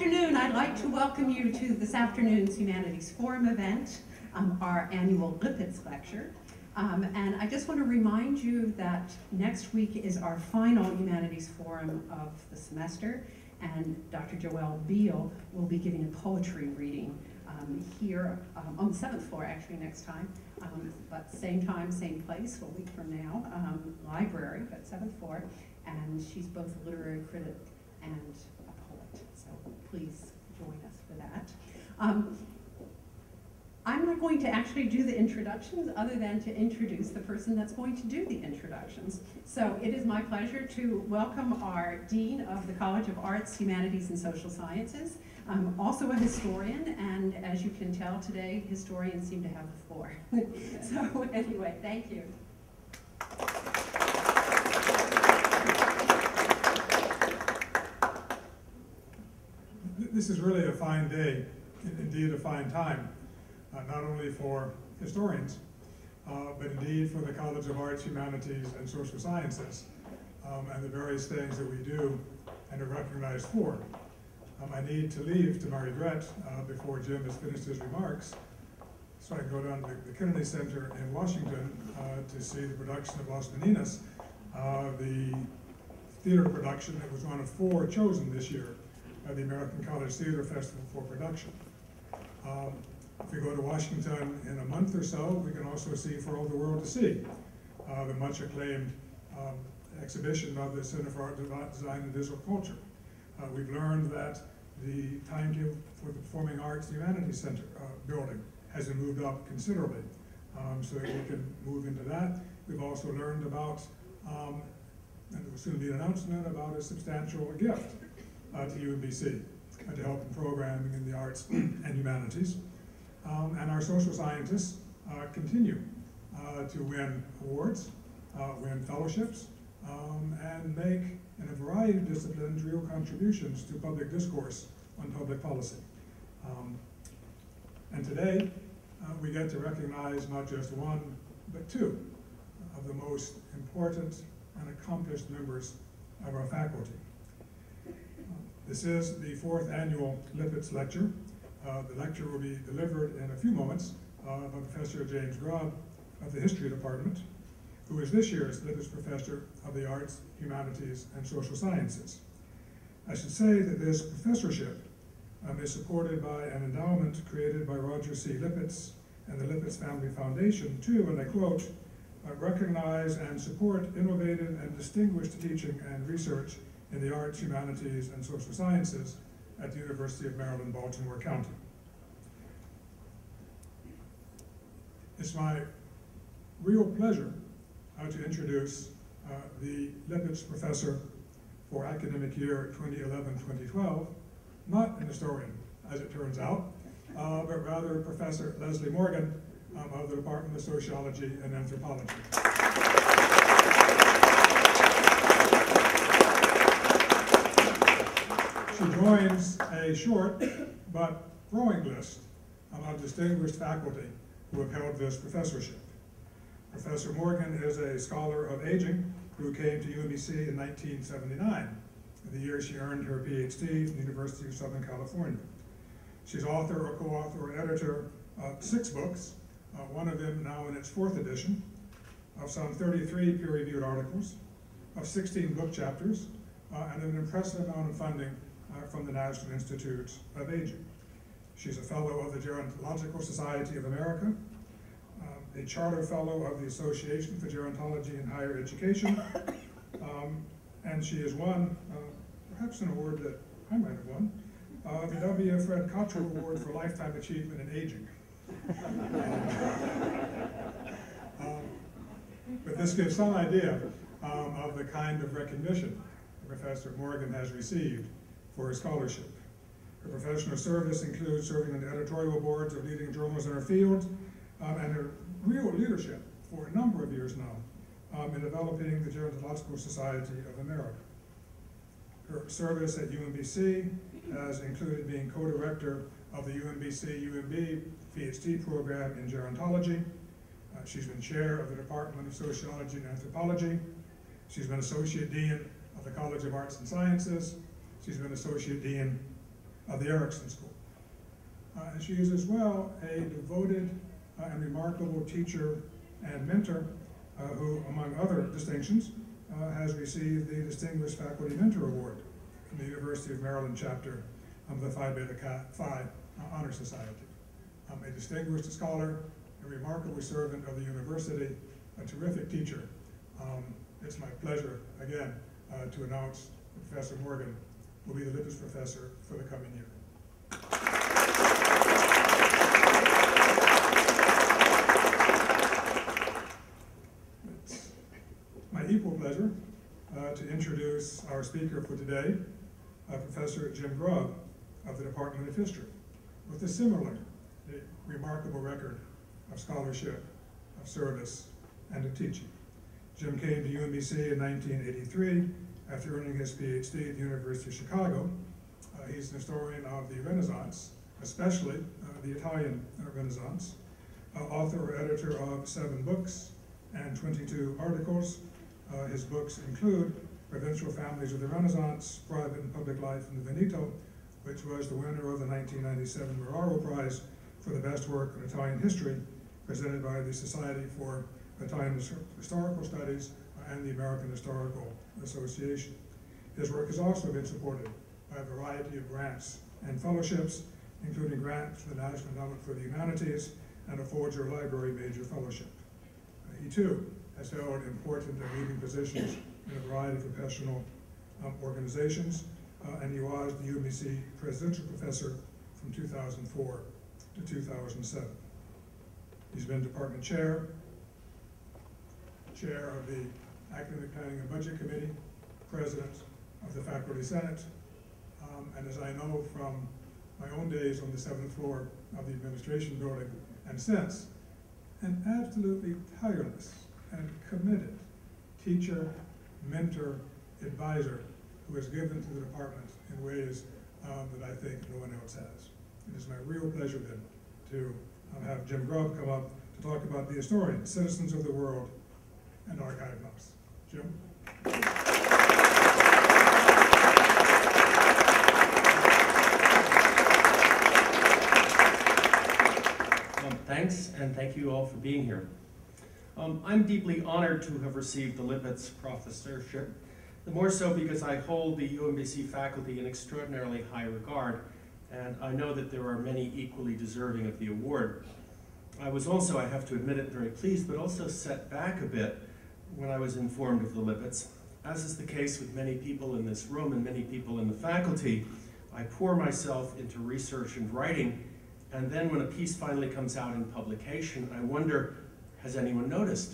afternoon. I'd like to welcome you to this afternoon's Humanities Forum event, our annual Lipitz lecture. And I just want to remind you that next week is our final Humanities Forum of the semester, and Dr. Joelle Beal will be giving a poetry reading here on the 7th floor, actually, next time. But same time, same place, a week from now, library, but 7th floor. And she's both a literary critic and a poet, so please join us for that. I'm not going to actually do the introductions other than to introduce the person that's going to do the introductions. So it is my pleasure to welcome our Dean of the College of Arts, Humanities, and Social Sciences, also a historian, and as you can tell today, historians seem to have the floor. So anyway, thank you. This is really a fine day, indeed a fine time, not only for historians, but indeed for the College of Arts, Humanities, and Social Sciences, and the various things that we do and are recognized for. I need to leave to my regret before Jim has finished his remarks, so I can go down to the Kennedy Center in Washington to see the production of Las Meninas, the theater production that was one of 4 chosen this year by the American College Theater Festival for production. If we go to Washington in a month or so, we can also see For All the World to See, the much acclaimed exhibition of the Center for Art Design and Visual Culture. We've learned that the timetable for the Performing Arts and Humanities Center building has been moved up considerably, so that we can move into that. We've also learned about, and there will soon be an announcement about a substantial gift to UMBC to help in programming in the arts and humanities. And our social scientists continue to win awards, win fellowships, and make, in a variety of disciplines, real contributions to public discourse on public policy. And today, we get to recognize not just one, but 2 of the most important and accomplished members of our faculty. This is the 4th annual Lipitz lecture. The lecture will be delivered in a few moments by Professor James Grubb of the History Department, who is this year's Lipitz Professor of the Arts, Humanities, and Social Sciences. I should say that this professorship is supported by an endowment created by Roger C. Lipitz and the Lipitz Family Foundation to, and I quote, recognize and support innovative and distinguished teaching and research in the arts, humanities, and social sciences at the University of Maryland, Baltimore County. It's my real pleasure to introduce the Lipitz Professor for academic year 2011-2012, not an historian, as it turns out, but rather Professor Leslie Morgan of the Department of Sociology and Anthropology. She joins a short but growing list of distinguished faculty who have held this professorship. Professor Morgan is a scholar of aging who came to UMBC in 1979, the year she earned her PhD from the University of Southern California. She's author or co-author or editor of 6 books, one of them now in its 4th edition, of some 33 peer-reviewed articles, of 16 book chapters, and an impressive amount of funding from the National Institute of Aging. She's a fellow of the Gerontological Society of America, a charter fellow of the Association for Gerontology in Higher Education, and she has won, perhaps an award that I might have won, the W. Fred Cottrell Award for Lifetime Achievement in Aging. But this gives some idea of the kind of recognition Professor Morgan has received for her scholarship. Her professional service includes serving on the editorial boards of leading journals in her field, and her real leadership for a number of years now in developing the Gerontological Society of America. Her service at UMBC has included being co-director of the UMBC-UMB PhD program in gerontology. She's been chair of the Department of Sociology and Anthropology. She's been associate dean of the College of Arts and Sciences. She's been associate dean of the Erickson School. And she is as well a devoted and remarkable teacher and mentor who, among other distinctions, has received the Distinguished Faculty Mentor Award from the University of Maryland chapter of the Phi Beta Phi Honor Society. A distinguished scholar, a remarkable servant of the university, a terrific teacher. It's my pleasure, again, to announce that Professor Morgan will be the Lipitz Professor for the coming year. It's my equal pleasure to introduce our speaker for today, Professor Jim Grubb of the Department of History, with a similar remarkable record of scholarship, of service, and of teaching. Jim came to UMBC in 1983 after earning his PhD at the University of Chicago. He's an historian of the Renaissance, especially the Italian Renaissance, author or editor of 7 books and 22 articles. His books include Provincial Families of the Renaissance, Private and Public Life in the Veneto, which was the winner of the 1997 Meraro Prize for the best work in Italian history, presented by the Society for Italian Historical Studies and the American Historical Association. His work has also been supported by a variety of grants and fellowships, including grants from the National Endowment for the Humanities and a Folger Library Major Fellowship. He too has held important and leading positions in a variety of professional organizations, and he was the UMBC Presidential Professor from 2004 to 2007. He's been Department Chair of the Academic Planning and Budget Committee, President of the Faculty Senate, and as I know from my own days on the 7th floor of the administration building and since, an absolutely tireless and committed teacher, mentor, advisor who has given to the department in ways that I think no one else has. It is my real pleasure then to have Jim Grubb come up to talk about the historians, citizens of the world, and archive maps. Jim? Thanks, and thank you all for being here. I'm deeply honored to have received the Lipitz professorship, the more so because I hold the UMBC faculty in extraordinarily high regard, and I know that there are many equally deserving of the award. I was also, I have to admit it, very pleased, but also set back a bit when I was informed of the Lipitz. As is the case with many people in this room and many people in the faculty, I pour myself into research and writing, and then when a piece finally comes out in publication, I wonder, has anyone noticed?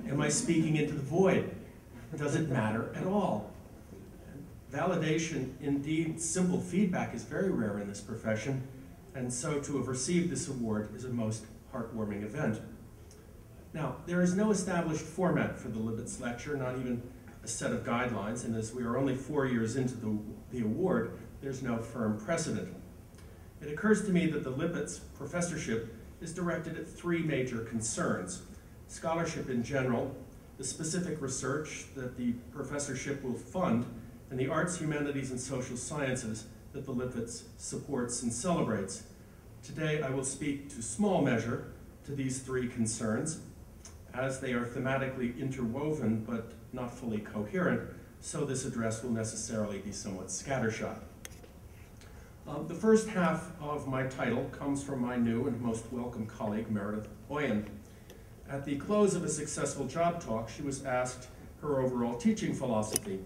Am I speaking into the void? Does it matter at all? Validation, indeed simple feedback, is very rare in this profession, and so to have received this award is a most heartwarming event. Now, there is no established format for the Lipitz lecture, not even a set of guidelines, and as we are only 4 years into the award, there's no firm precedent. It occurs to me that the Lipitz professorship is directed at 3 major concerns: scholarship in general, the specific research that the professorship will fund, and the arts, humanities, and social sciences that the Lipitz supports and celebrates. Today, I will speak to small measure to these 3 concerns, as they are thematically interwoven but not fully coherent, so this address will necessarily be somewhat scattershot. The first half of my title comes from my new and most welcome colleague, Meredith Oyen. At the close of a successful job talk, she was asked her overall teaching philosophy.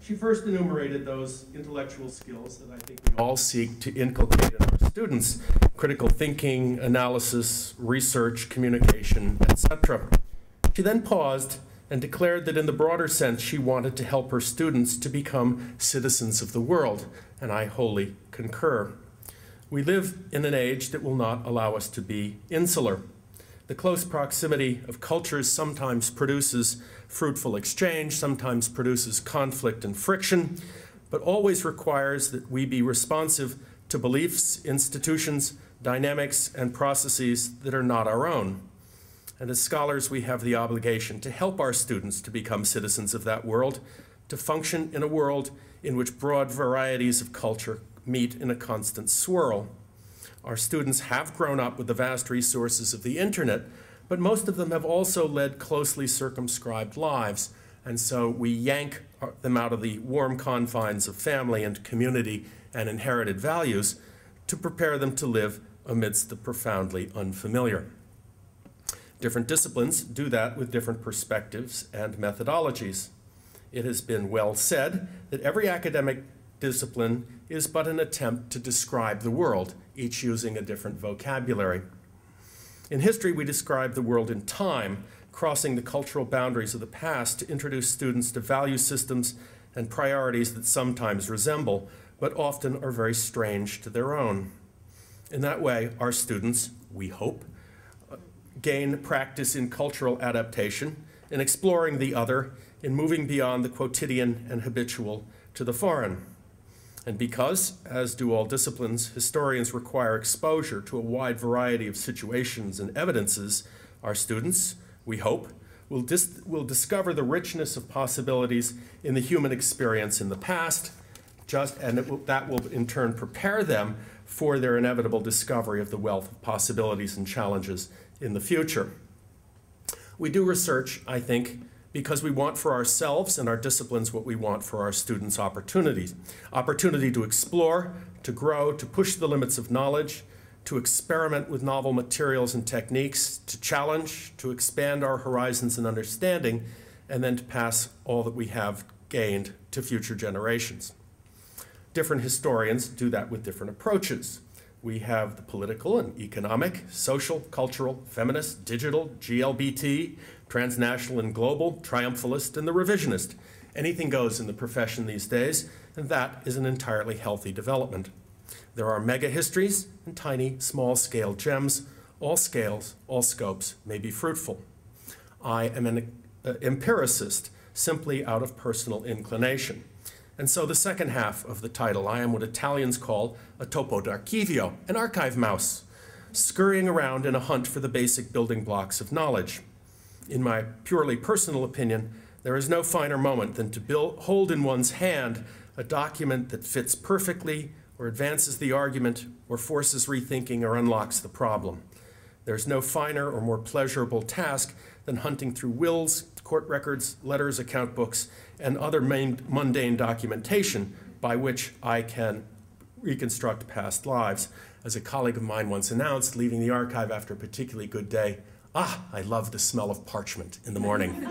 She first enumerated those intellectual skills that I think we all seek to inculcate in our students: critical thinking, analysis, research, communication, etc. She then paused and declared that in the broader sense she wanted to help her students to become citizens of the world, and I wholly concur. We live in an age that will not allow us to be insular. The close proximity of cultures sometimes produces fruitful exchange, sometimes produces conflict and friction, but always requires that we be responsive to beliefs, institutions, dynamics, and processes that are not our own. And as scholars, we have the obligation to help our students to become citizens of that world, to function in a world in which broad varieties of culture meet in a constant swirl. Our students have grown up with the vast resources of the internet, but most of them have also led closely circumscribed lives, and so we yank them out of the warm confines of family and community and inherited values to prepare them to live amidst the profoundly unfamiliar. Different disciplines do that with different perspectives and methodologies. It has been well said that every academic discipline is but an attempt to describe the world, each using a different vocabulary. In history, we describe the world in time, crossing the cultural boundaries of the past to introduce students to value systems and priorities that sometimes resemble, but often are very strange to their own. In that way, our students, we hope, gain practice in cultural adaptation, in exploring the other, in moving beyond the quotidian and habitual to the foreign. And because, as do all disciplines, historians require exposure to a wide variety of situations and evidences, our students, we hope, will discover the richness of possibilities in the human experience in the past, that will in turn prepare them for their inevitable discovery of the wealth of possibilities and challenges in the future. We do research, I think, because we want for ourselves and our disciplines what we want for our students' opportunities. Opportunity to explore, to grow, to push the limits of knowledge, to experiment with novel materials and techniques, to challenge, to expand our horizons and understanding, and then to pass all that we have gained to future generations. Different historians do that with different approaches. We have the political and economic, social, cultural, feminist, digital, GLBT, transnational and global, triumphalist, and the revisionist. Anything goes in the profession these days, and that is an entirely healthy development. There are mega histories and tiny, small-scale gems. All scales, all scopes may be fruitful. I am an empiricist, simply out of personal inclination. And so the second half of the title, I am what Italians call a topo d'archivio, an archive mouse, scurrying around in a hunt for the basic building blocks of knowledge. In my purely personal opinion, there is no finer moment than to hold in one's hand a document that fits perfectly, or advances the argument, or forces rethinking, or unlocks the problem. There's no finer or more pleasurable task than hunting through wills, court records, letters, account books, and other mundane documentation by which I can reconstruct past lives. As a colleague of mine once announced, leaving the archive after a particularly good day, I love the smell of parchment in the morning.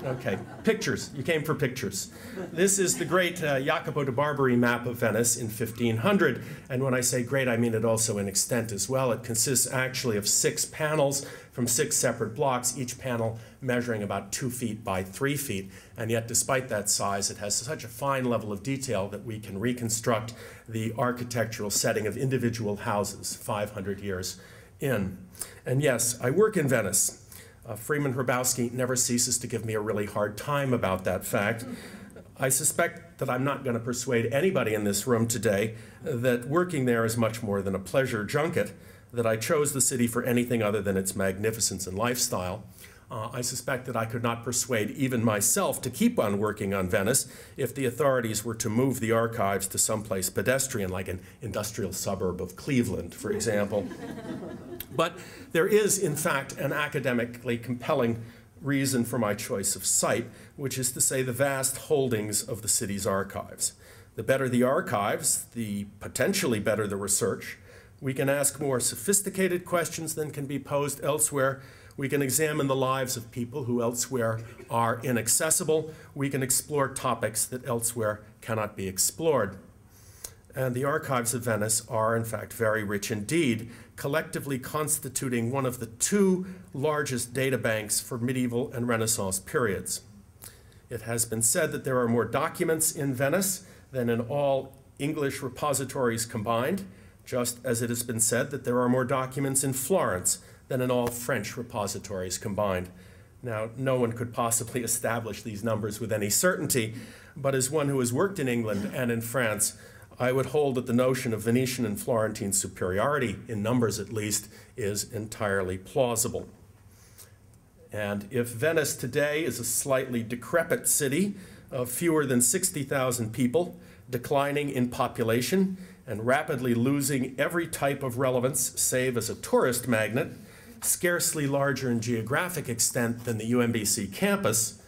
Okay, pictures. You came for pictures. This is the great Jacopo de Barbari map of Venice in 1500. And when I say great, I mean it also in extent as well. It consists actually of 6 panels from 6 separate blocks, each panel measuring about 2 feet by 3 feet. And yet, despite that size, it has such a fine level of detail that we can reconstruct the architectural setting of individual houses 500 years in. And yes, I work in Venice. Freeman Hrabowski never ceases to give me a really hard time about that fact. I suspect that I'm not going to persuade anybody in this room today that working there is much more than a pleasure junket, that I chose the city for anything other than its magnificence and lifestyle. I suspect that I could not persuade even myself to keep on working on Venice if the authorities were to move the archives to someplace pedestrian, like an industrial suburb of Cleveland, for example. But there is, in fact, an academically compelling reason for my choice of site, which is to say the vast holdings of the city's archives. The better the archives, the potentially better the research. We can ask more sophisticated questions than can be posed elsewhere. We can examine the lives of people who elsewhere are inaccessible. We can explore topics that elsewhere cannot be explored. And the archives of Venice are, in fact, very rich indeed, collectively constituting one of the 2 largest data banks for medieval and Renaissance periods. It has been said that there are more documents in Venice than in all English repositories combined, just as it has been said that there are more documents in Florence than in all French repositories combined. Now, no one could possibly establish these numbers with any certainty, but as one who has worked in England and in France, I would hold that the notion of Venetian and Florentine superiority, in numbers at least, is entirely plausible. And if Venice today is a slightly decrepit city of fewer than 60,000 people, declining in population and rapidly losing every type of relevance save as a tourist magnet, scarcely larger in geographic extent than the UMBC campus,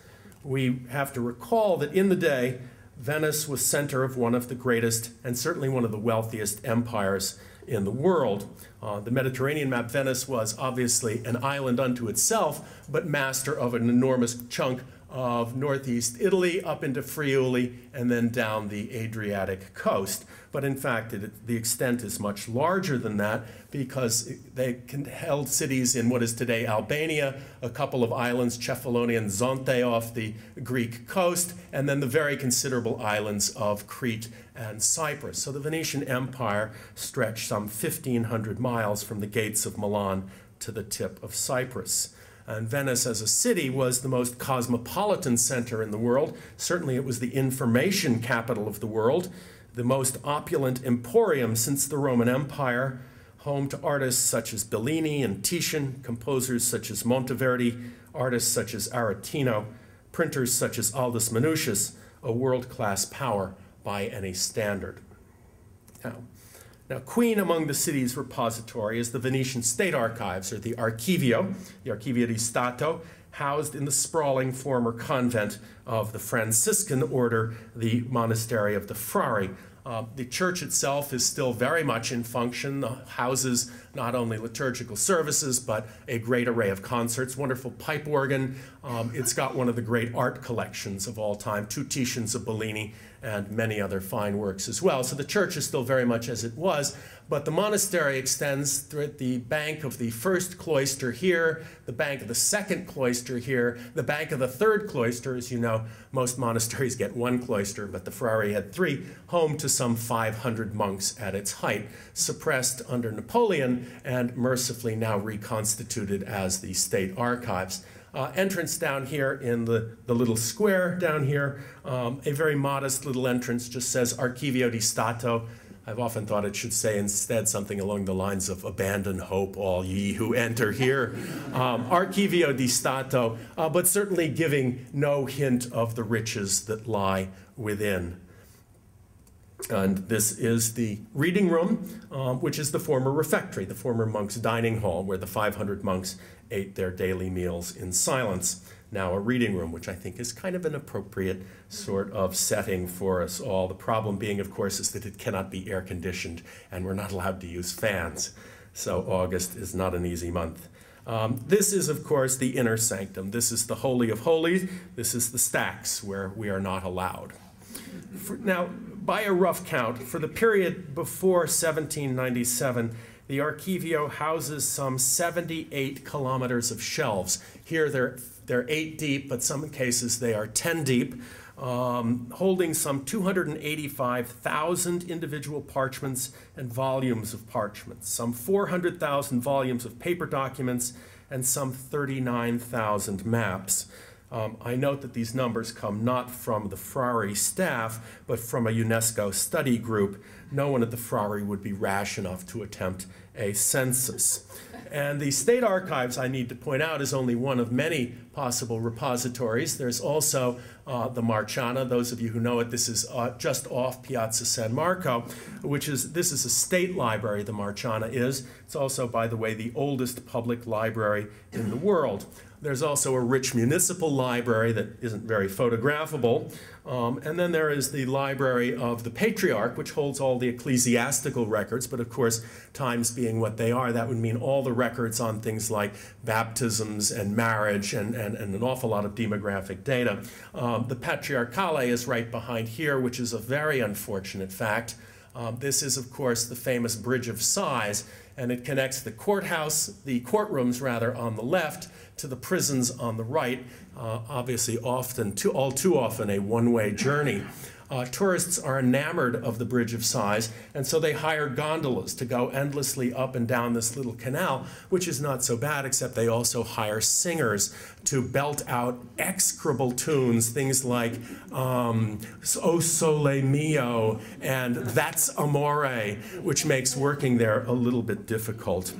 we have to recall that in the day, Venice was center of one of the greatest and certainly one of the wealthiest empires in the world. The Mediterranean map, Venice was obviously an island unto itself, but master of an enormous chunk of northeast Italy up into Friuli and then down the Adriatic coast. But in fact, the extent is much larger than that because they held cities in what is today Albania, a couple of islands, Cefalonia and Zonte off the Greek coast, and then the very considerable islands of Crete and Cyprus. So the Venetian Empire stretched some 1,500 miles from the gates of Milan to the tip of Cyprus. And Venice as a city was the most cosmopolitan center in the world. Certainly it was the information capital of the world, the most opulent emporium since the Roman Empire, home to artists such as Bellini and Titian, composers such as Monteverdi, artists such as Aretino, printers such as Aldus Manutius, a world-class power by any standard. Now, queen among the city's repository is the Venetian State Archives, or the Archivio di Stato, housed in the sprawling former convent of the Franciscan order, the Monastery of the Frari. The church itself is still very much in function, houses not only liturgical services, but a great array of concerts, wonderful pipe organ. It's got one of the great art collections of all time, 2 Titians of Bellini, and many other fine works as well. So the church is still very much as it was, but the monastery extends through the bank of the first cloister here, the bank of the second cloister here, the bank of the third cloister. As you know, most monasteries get 1 cloister, but the Frari had 3, home to some 500 monks at its height, suppressed under Napoleon and mercifully now reconstituted as the state archives. Entrance down here in the little square down here, a very modest little entrance, just says Archivio di Stato. I've often thought it should say instead something along the lines of abandon hope, all ye who enter here. Archivio di Stato, but certainly giving no hint of the riches that lie within. And this is the reading room, which is the former refectory, the former monks' dining hall, where the 500 monks ate their daily meals in silence. Now a reading room, which I think is kind of an appropriate sort of setting for us all. The problem being, of course, is that it cannot be air-conditioned, and we're not allowed to use fans. So August is not an easy month. This is, of course, the inner sanctum. This is the Holy of Holies. This is the stacks, where we are not allowed. Now, by a rough count, for the period before 1797, the Archivio houses some 78 kilometers of shelves. Here they're 8 deep, but some cases they are 10 deep, holding some 285,000 individual parchments and volumes of parchments, some 400,000 volumes of paper documents, and some 39,000 maps. I note that these numbers come not from the Frari staff, but from a UNESCO study group. No one at the Frari would be rash enough to attempt a census. And the State Archives, I need to point out, is only one of many possible repositories. There's also the Marciana. Those of you who know it, this is just off Piazza San Marco, this is a state library, the Marciana is. It's also, by the way, the oldest public library in the world. There's also a rich municipal library that isn't very photographable. And then there is the Library of the Patriarch, which holds all the ecclesiastical records. But of course, times being what they are, that would mean all the records on things like baptisms and marriage and an awful lot of demographic data. The Patriarchale is right behind here, which is a very unfortunate fact. This is, of course, the famous Bridge of Sighs, and it connects the courtrooms rather, on the left to the prisons on the right, obviously all too often a one-way journey. Tourists are enamored of the Bridge of Sighs, and so they hire gondolas to go endlessly up and down this little canal, which is not so bad, except they also hire singers to belt out execrable tunes, things like O Sole Mio and That's Amore, which makes working there a little bit difficult.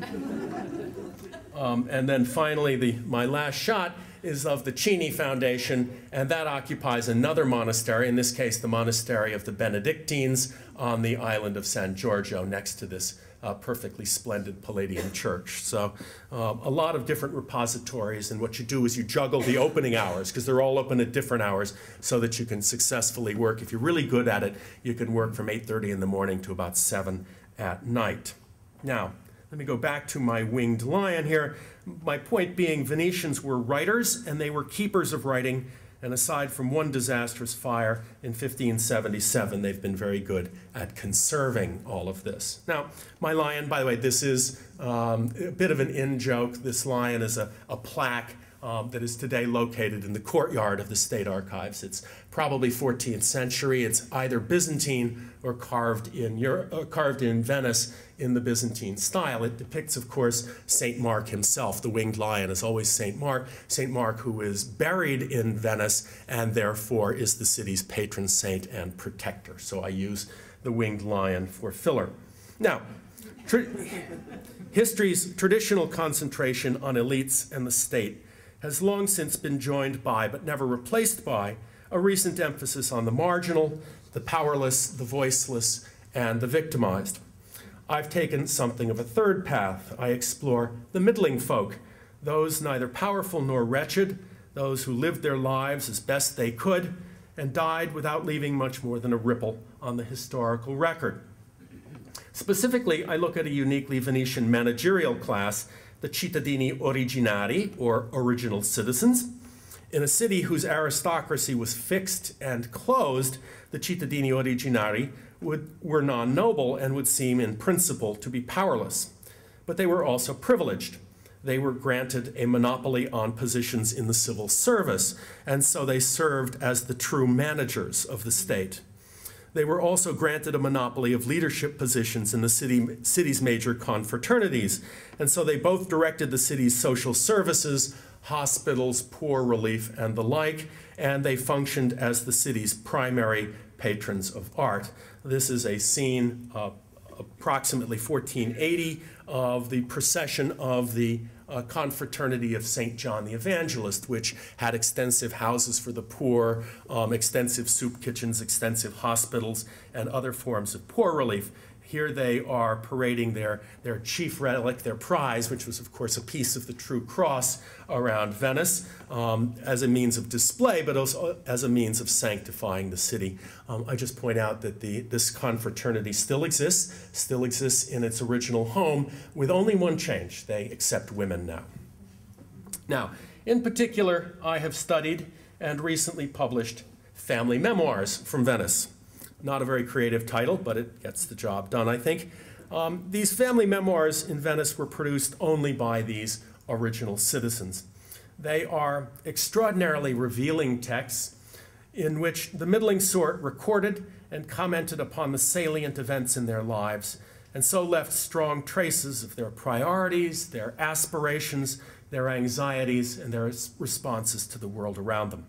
And then finally, my last shot is of the Cheney Foundation, and that occupies another monastery, in this case the monastery of the Benedictines on the island of San Giorgio, next to this perfectly splendid Palladian church. So a lot of different repositories, and what you do is you juggle the opening hours, because they're all open at different hours, so that you can successfully work. If you're really good at it, you can work from 8:30 in the morning to about 7 at night. Now, let me go back to my winged lion here. My point being, Venetians were writers, and they were keepers of writing. And aside from one disastrous fire in 1577, they've been very good at conserving all of this. Now, my lion, by the way, this is a bit of an in-joke. This lion is a plaque that is today located in the courtyard of the State Archives. It's probably 14th century. It's either Byzantine or carved in Venice in the Byzantine style. It depicts, of course, St. Mark himself. The winged lion is always St. Mark, who is buried in Venice and therefore is the city's patron saint and protector. So I use the winged lion for filler. Now, history's traditional concentration on elites and the state has long since been joined by, but never replaced by, a recent emphasis on the marginal, the powerless, the voiceless, and the victimized. I've taken something of a third path. I explore the middling folk, those neither powerful nor wretched, those who lived their lives as best they could and died without leaving much more than a ripple on the historical record. Specifically, I look at a uniquely Venetian managerial class, the cittadini originari, or original citizens. In a city whose aristocracy was fixed and closed, the cittadini originari were non-noble and would seem in principle to be powerless. But they were also privileged. They were granted a monopoly on positions in the civil service, and so they served as the true managers of the state. They were also granted a monopoly of leadership positions in the city's major confraternities, and so they both directed the city's social services, hospitals, poor relief, and the like, and they functioned as the city's primary patrons of art. This is a scene approximately 1480 of the procession of the confraternity of St. John the Evangelist, which had extensive houses for the poor, extensive soup kitchens, extensive hospitals, and other forms of poor relief. Here they are parading their chief relic, their prize, which was, of course, a piece of the True Cross around Venice, as a means of display, but also as a means of sanctifying the city. I just point out that this confraternity still exists in its original home, with only one change: they accept women now. Now, in particular, I have studied and recently published family memoirs from Venice. Not a very creative title, but it gets the job done, I think. These family memoirs in Venice were produced only by these original citizens. They are extraordinarily revealing texts in which the middling sort recorded and commented upon the salient events in their lives, and so left strong traces of their priorities, their aspirations, their anxieties, and their responses to the world around them.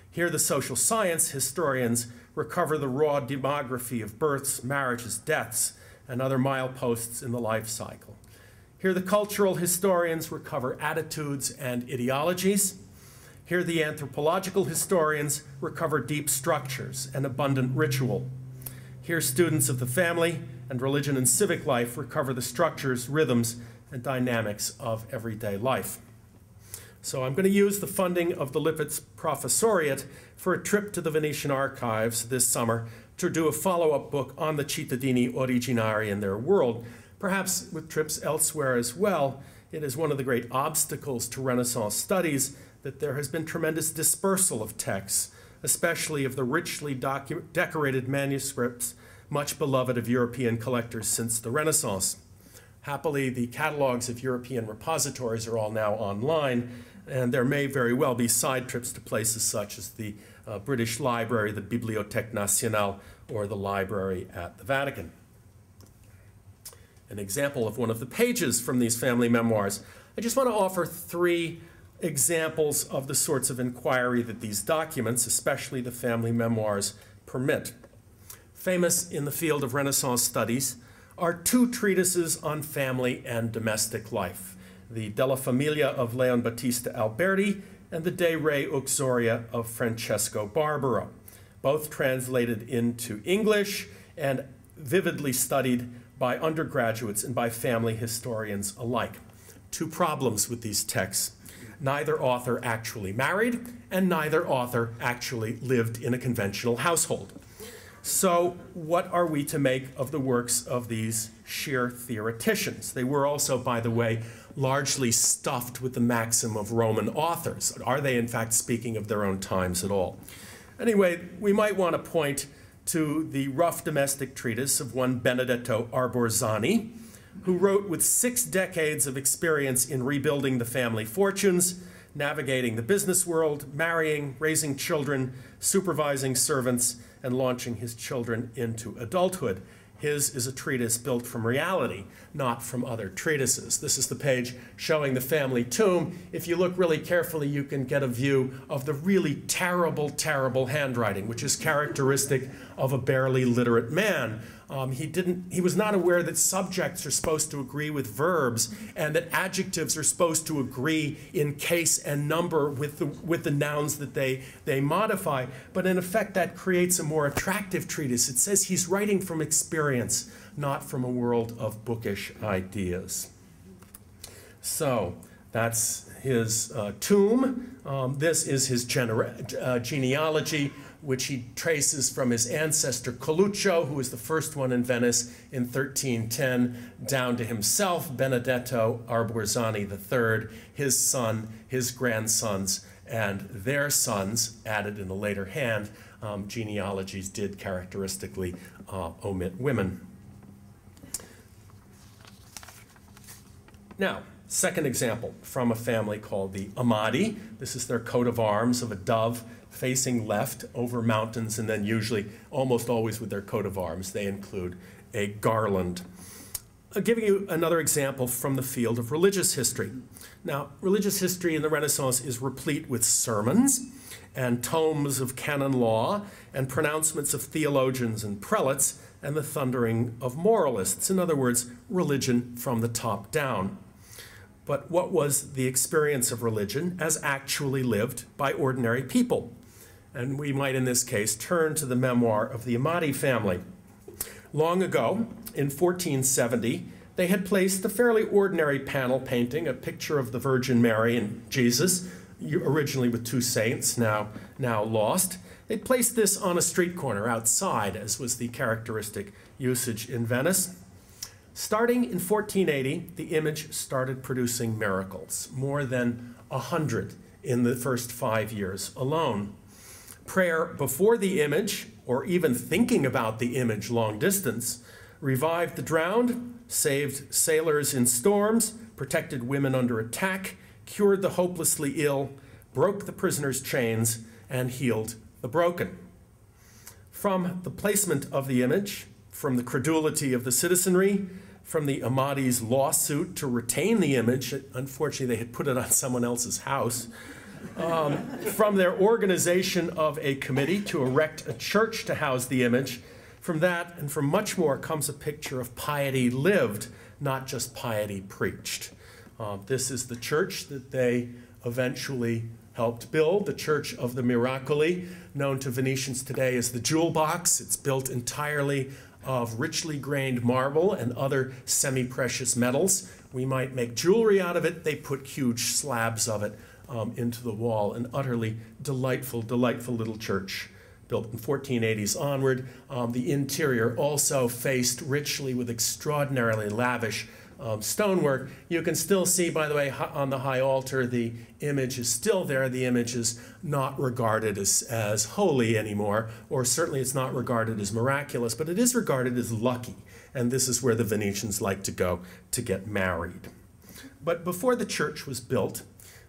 Here, the social science historians recover the raw demography of births, marriages, deaths, and other mileposts in the life cycle. Here, the cultural historians recover attitudes and ideologies. Here, the anthropological historians recover deep structures and abundant ritual. Here, students of the family and religion and civic life recover the structures, rhythms, and dynamics of everyday life. So I'm going to use the funding of the Lipitz Professoriate for a trip to the Venetian archives this summer to do a follow-up book on the cittadini originari and their world, perhaps with trips elsewhere as well. It is one of the great obstacles to Renaissance studies that there has been tremendous dispersal of texts, especially of the richly decorated manuscripts, much beloved of European collectors since the Renaissance. Happily, the catalogs of European repositories are all now online, and there may very well be side trips to places such as the British Library, the Bibliothèque Nationale, or the library at the Vatican. An example of one of the pages from these family memoirs. I just want to offer 3 examples of the sorts of inquiry that these documents, especially the family memoirs, permit. Famous in the field of Renaissance studies are 2 treatises on family and domestic life: the Della Famiglia of Leon Battista Alberti and the De Re Uxoria of Francesco Barbaro, both translated into English and vividly studied by undergraduates and by family historians alike. Two problems with these texts. Neither author actually married, and neither author actually lived in a conventional household. So what are we to make of the works of these sheer theoreticians? They were also, by the way, largely stuffed with the maxim of Roman authors. Are they, in fact, speaking of their own times at all? Anyway, we might want to point to the rough domestic treatise of one Benedetto Arborzani, who wrote with 6 decades of experience in rebuilding the family fortunes, navigating the business world, marrying, raising children, supervising servants, and launching his children into adulthood. His is a treatise built from reality, not from other treatises. This is the page showing the family tomb. If you look really carefully, you can get a view of the really terrible, terrible handwriting, which is characteristic of a barely literate man. He was not aware that subjects are supposed to agree with verbs and that adjectives are supposed to agree in case and number with the nouns that they modify. But in effect, that creates a more attractive treatise. It says he's writing from experience, not from a world of bookish ideas. So that's his tomb. This is his genealogy, which he traces from his ancestor Coluccio, who was the first one in Venice in 1310, down to himself, Benedetto Arborzani III, his son, his grandsons, and their sons, added in a later hand. Genealogies did characteristically omit women. Now, second example from a family called the Amati. This is their coat of arms of a dove facing left over mountains, and then usually, almost always with their coat of arms, they include a garland. I'll give you another example from the field of religious history. Now, religious history in the Renaissance is replete with sermons and tomes of canon law and pronouncements of theologians and prelates and the thundering of moralists. In other words, religion from the top down. But what was the experience of religion as actually lived by ordinary people? And we might, in this case, turn to the memoir of the Amati family. Long ago, in 1470, they had placed a fairly ordinary panel painting, a picture of the Virgin Mary and Jesus, originally with 2 saints, now lost. They placed this on a street corner outside, as was the characteristic usage in Venice. Starting in 1480, the image started producing miracles, more than 100 in the first 5 years alone. Prayer before the image, or even thinking about the image long distance, revived the drowned, saved sailors in storms, protected women under attack, cured the hopelessly ill, broke the prisoners' chains, and healed the broken. From the placement of the image, from the credulity of the citizenry, from the Amati's lawsuit to retain the image, unfortunately they had put it on someone else's house, from their organization of a committee to erect a church to house the image, from that and from much more comes a picture of piety lived, not just piety preached. This is the church that they eventually helped build, the Church of the Miracoli, known to Venetians today as the Jewel Box. It's built entirely of richly grained marble and other semi-precious metals. We might make jewelry out of it. They put huge slabs of it into the wall. An utterly delightful, delightful little church built in 1480s onward. The interior also faced richly with extraordinarily lavish stonework. You can still see, by the way, on the high altar, the image is still there. The image is not regarded as holy anymore, or certainly it's not regarded as miraculous, but it is regarded as lucky. And this is where the Venetians like to go to get married. But before the church was built,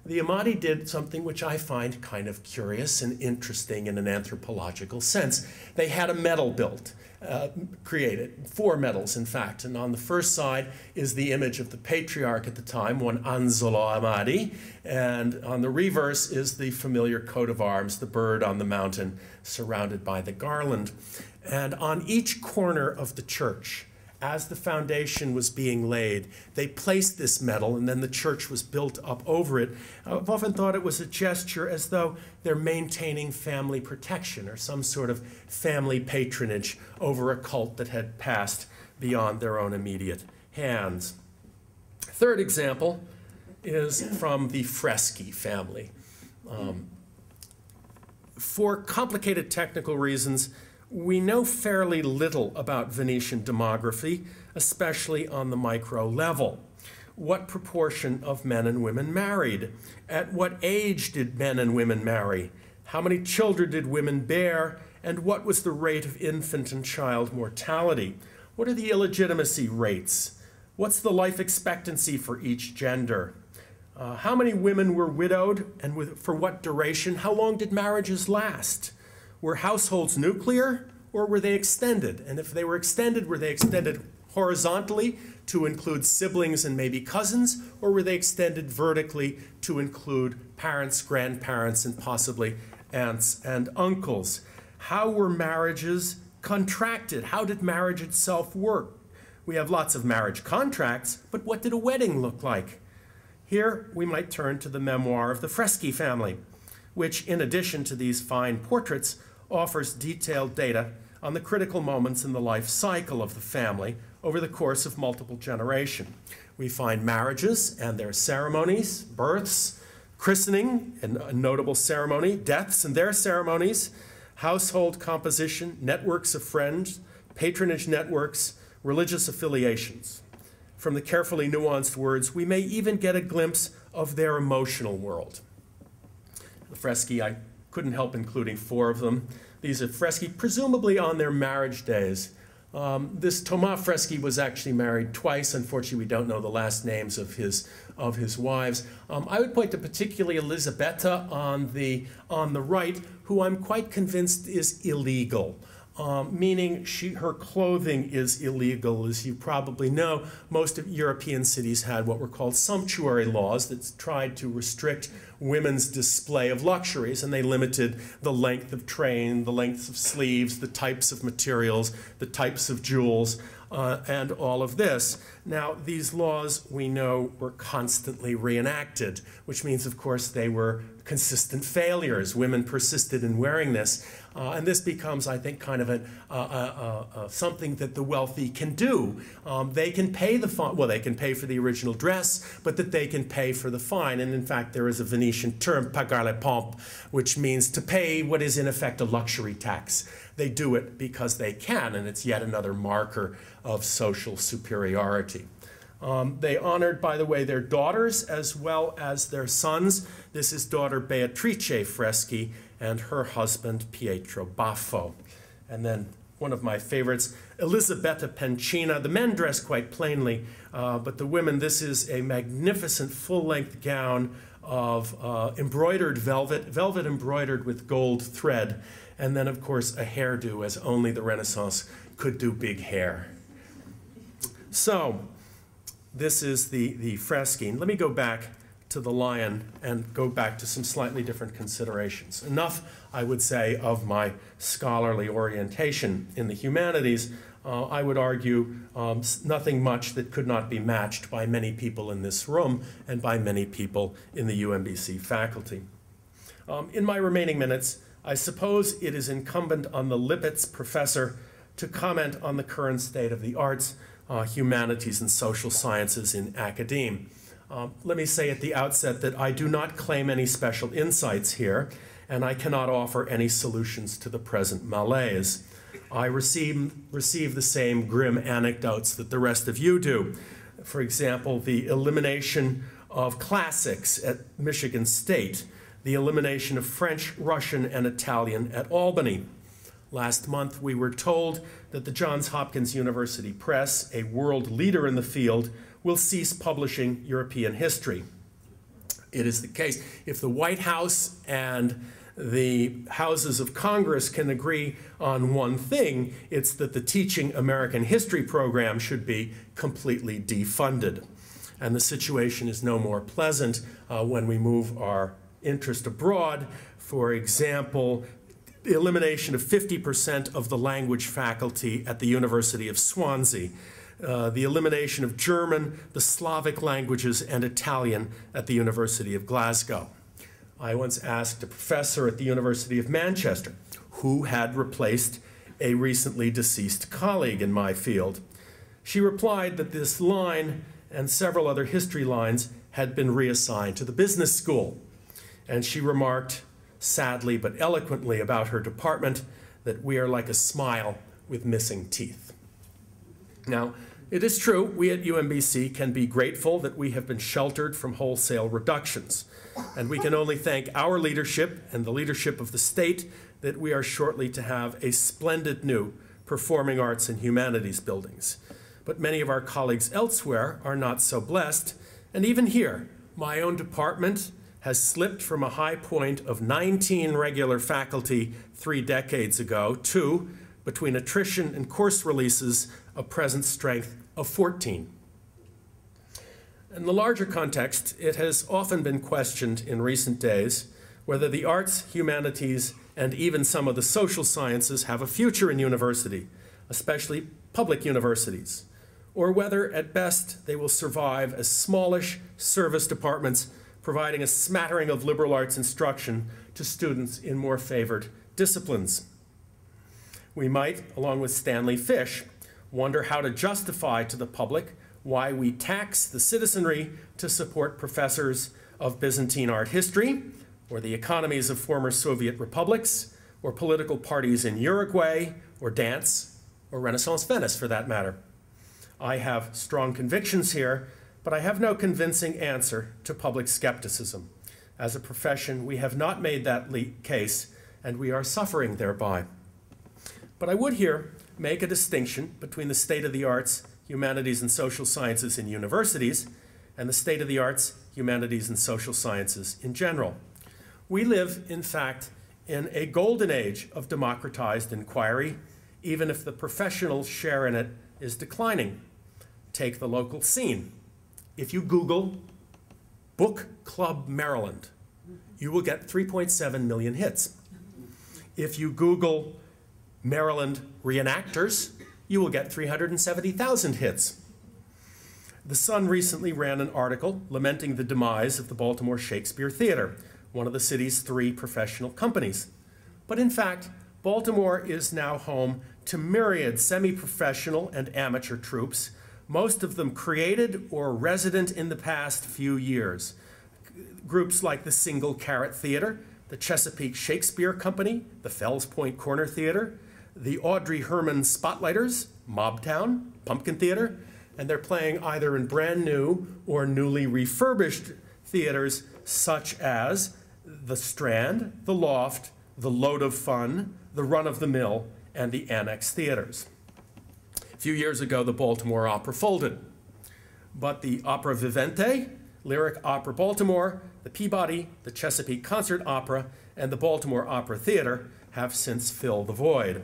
the Amati did something which I find kind of curious and interesting in an anthropological sense. They had a medal built, created, 4 medals in fact, and on the first side is the image of the patriarch at the time, one Anzolo Amati, and on the reverse is the familiar coat of arms, the bird on the mountain surrounded by the garland. And on each corner of the church, as the foundation was being laid, they placed this medal and then the church was built up over it. I've often thought it was a gesture as though they're maintaining family protection or some sort of family patronage over a cult that had passed beyond their own immediate hands. Third example is from the Freschi family. For complicated technical reasons, we know fairly little about Venetian demography, especially on the micro level. What proportion of men and women married? At what age did men and women marry? How many children did women bear? And what was the rate of infant and child mortality? What are the illegitimacy rates? What's the life expectancy for each gender? How many women were widowed and for what duration? How long did marriages last? Were households nuclear or were they extended? And if they were extended, were they extended horizontally to include siblings and maybe cousins, or were they extended vertically to include parents, grandparents, and possibly aunts and uncles? How were marriages contracted? How did marriage itself work? We have lots of marriage contracts, but what did a wedding look like? Here we might turn to the memoir of the Freschi family, which, in addition to these fine portraits, offers detailed data on the critical moments in the life cycle of the family over the course of multiple generations. We find marriages and their ceremonies, births, christening and a notable ceremony, deaths and their ceremonies, household composition, networks of friends, patronage networks, religious affiliations. From the carefully nuanced words, we may even get a glimpse of their emotional world. The Freschi, I couldn't help including 4 of them. These are Freschi, presumably on their marriage days. This Thomas Freschi was actually married twice. Unfortunately, we don't know the last names of his wives. I would point to particularly Elisabetta on the right, who I'm quite convinced is illegal. Meaning her clothing is illegal. As you probably know, most of European cities had what were called sumptuary laws that tried to restrict women's display of luxuries, and they limited the length of train, the lengths of sleeves, the types of materials, the types of jewels, and all of this. Now, these laws, we know, were constantly reenacted, which means, of course, they were consistent failures. Women persisted in wearing this. And this becomes, I think, kind of something that the wealthy can do. They can pay the fine, well, they can pay for the original dress, but that they can pay for the fine. And in fact, there is a Venetian term, pagar le pompe, which means to pay what is in effect a luxury tax. They do it because they can, and it's yet another marker of social superiority. They honored, by the way, their daughters as well as their sons. This is daughter Beatrice Freschi and her husband Pietro Baffo. And then one of my favorites, Elisabetta Pencina. The men dress quite plainly, but the women, this is a magnificent full-length gown of embroidered velvet embroidered with gold thread, and then, of course, a hairdo, as only the Renaissance could do big hair. So, this is the Freschi. Let me go back to the lion and go back to some slightly different considerations. Enough, I would say, of my scholarly orientation in the humanities. I would argue nothing much that could not be matched by many people in this room and by many people in the UMBC faculty. In my remaining minutes, I suppose it is incumbent on the Lipitz professor to comment on the current state of the arts, humanities, and social sciences in academia. Let me say at the outset that I do not claim any special insights here, and I cannot offer any solutions to the present malaise. I receive the same grim anecdotes that the rest of you do. For example, the elimination of classics at Michigan State, the elimination of French, Russian, and Italian at Albany. Last month, we were told that the Johns Hopkins University Press, a world leader in the field, will cease publishing European history. It is the case. If the White House and the houses of Congress can agree on one thing, it's that the teaching American history program should be completely defunded. And the situation is no more pleasant when we move our interest abroad. For example, the elimination of 50% of the language faculty at the University of Swansea. the elimination of German, the Slavic languages, and Italian at the University of Glasgow. I once asked a professor at the University of Manchester who had replaced a recently deceased colleague in my field. She replied that this line and several other history lines had been reassigned to the business school. And she remarked, sadly but eloquently, about her department that we are like a smile with missing teeth. Now, it is true, we at UMBC can be grateful that we have been sheltered from wholesale reductions. And we can only thank our leadership and the leadership of the state that we are shortly to have a splendid new performing arts and humanities buildings. But many of our colleagues elsewhere are not so blessed. And even here, my own department has slipped from a high point of 19 regular faculty 3 decades ago to, between attrition and course releases, a present strength of 14. In the larger context, it has often been questioned in recent days whether the arts, humanities, and even some of the social sciences have a future in university, especially public universities, or whether, at best, they will survive as smallish service departments providing a smattering of liberal arts instruction to students in more favored disciplines. We might, along with Stanley Fish, wonder how to justify to the public why we tax the citizenry to support professors of Byzantine art history, or the economies of former Soviet republics, or political parties in Uruguay, or dance, or Renaissance Venice, for that matter. I have strong convictions here, but I have no convincing answer to public skepticism. As a profession, we have not made that case, and we are suffering thereby. But I would here make a distinction between the state of the arts, humanities, and social sciences in universities, and the state of the arts, humanities, and social sciences in general. We live, in fact, in a golden age of democratized inquiry, even if the professional share in it is declining. Take the local scene. If you Google Book Club Maryland, you will get 3.7 million hits. If you Google Maryland reenactors, you will get 370,000 hits. The Sun recently ran an article lamenting the demise of the Baltimore Shakespeare Theater, one of the city's 3 professional companies. But in fact, Baltimore is now home to myriad semi-professional and amateur troupes, most of them created or resident in the past few years. Groups like the Single Carrot Theater, the Chesapeake Shakespeare Company, the Fells Point Corner Theater, the Audrey Herman Spotlighters, Mobtown, Pumpkin Theater, and they're playing either in brand new or newly refurbished theaters such as the Strand, the Loft, the Load of Fun, the Run of the Mill, and the Annex Theaters. A few years ago, the Baltimore Opera folded, but the Opera Vivente, Lyric Opera Baltimore, the Peabody, the Chesapeake Concert Opera, and the Baltimore Opera Theater have since filled the void.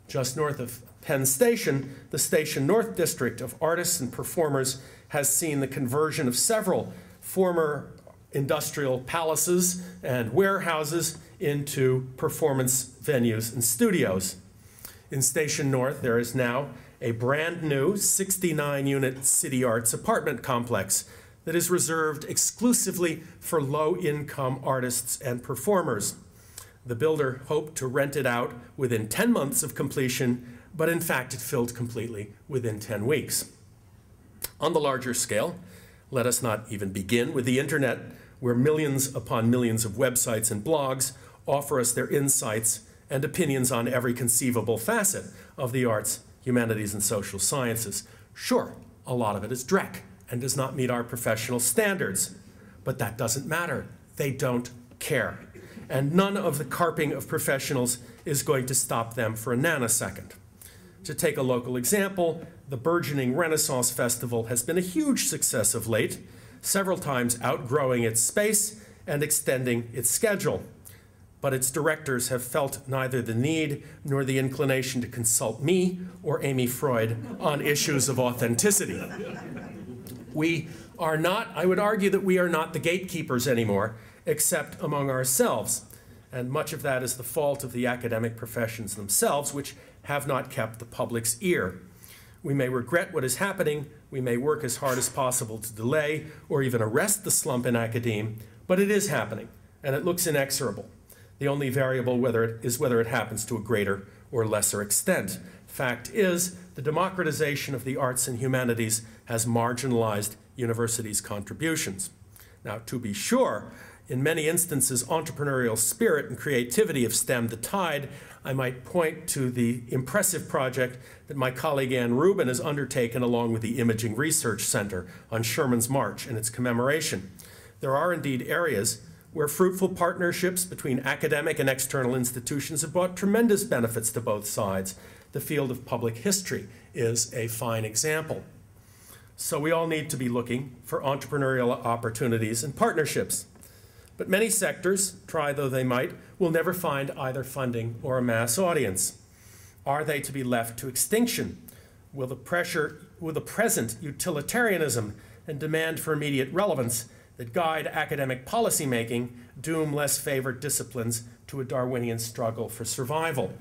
Just north of Penn Station, the Station North District of artists and performers has seen the conversion of several former industrial palaces and warehouses into performance venues and studios. In Station North, there is now a brand new 69-unit City Arts apartment complex that is reserved exclusively for low-income artists and performers. The builder hoped to rent it out within 10 months of completion, but in fact it filled completely within 10 weeks. On the larger scale, let us not even begin with the internet, where millions upon millions of websites and blogs offer us their insights and opinions on every conceivable facet of the arts, humanities, and social sciences. Sure, a lot of it is dreck and does not meet our professional standards, but that doesn't matter. They don't care. And none of the carping of professionals is going to stop them for a nanosecond. To take a local example, the burgeoning Renaissance Festival has been a huge success of late, several times outgrowing its space and extending its schedule. But its directors have felt neither the need nor the inclination to consult me or Amy Freud on issues of authenticity. We are not, I would argue that we are not the gatekeepers anymore, except among ourselves. And much of that is the fault of the academic professions themselves, which have not kept the public's ear. We may regret what is happening, we may work as hard as possible to delay or even arrest the slump in academe, but it is happening, and it looks inexorable. The only variable is whether it happens to a greater or lesser extent. Fact is, the democratization of the arts and humanities has marginalized universities' contributions. Now, to be sure, in many instances, entrepreneurial spirit and creativity have stemmed the tide. I might point to the impressive project that my colleague Ann Rubin has undertaken along with the Imaging Research Center on Sherman's March and its commemoration. There are indeed areas where fruitful partnerships between academic and external institutions have brought tremendous benefits to both sides. The field of public history is a fine example. So we all need to be looking for entrepreneurial opportunities and partnerships. But many sectors, try though they might, will never find either funding or a mass audience. Are they to be left to extinction? Will the present utilitarianism and demand for immediate relevance that guide academic policymaking doom less favored disciplines to a Darwinian struggle for survival?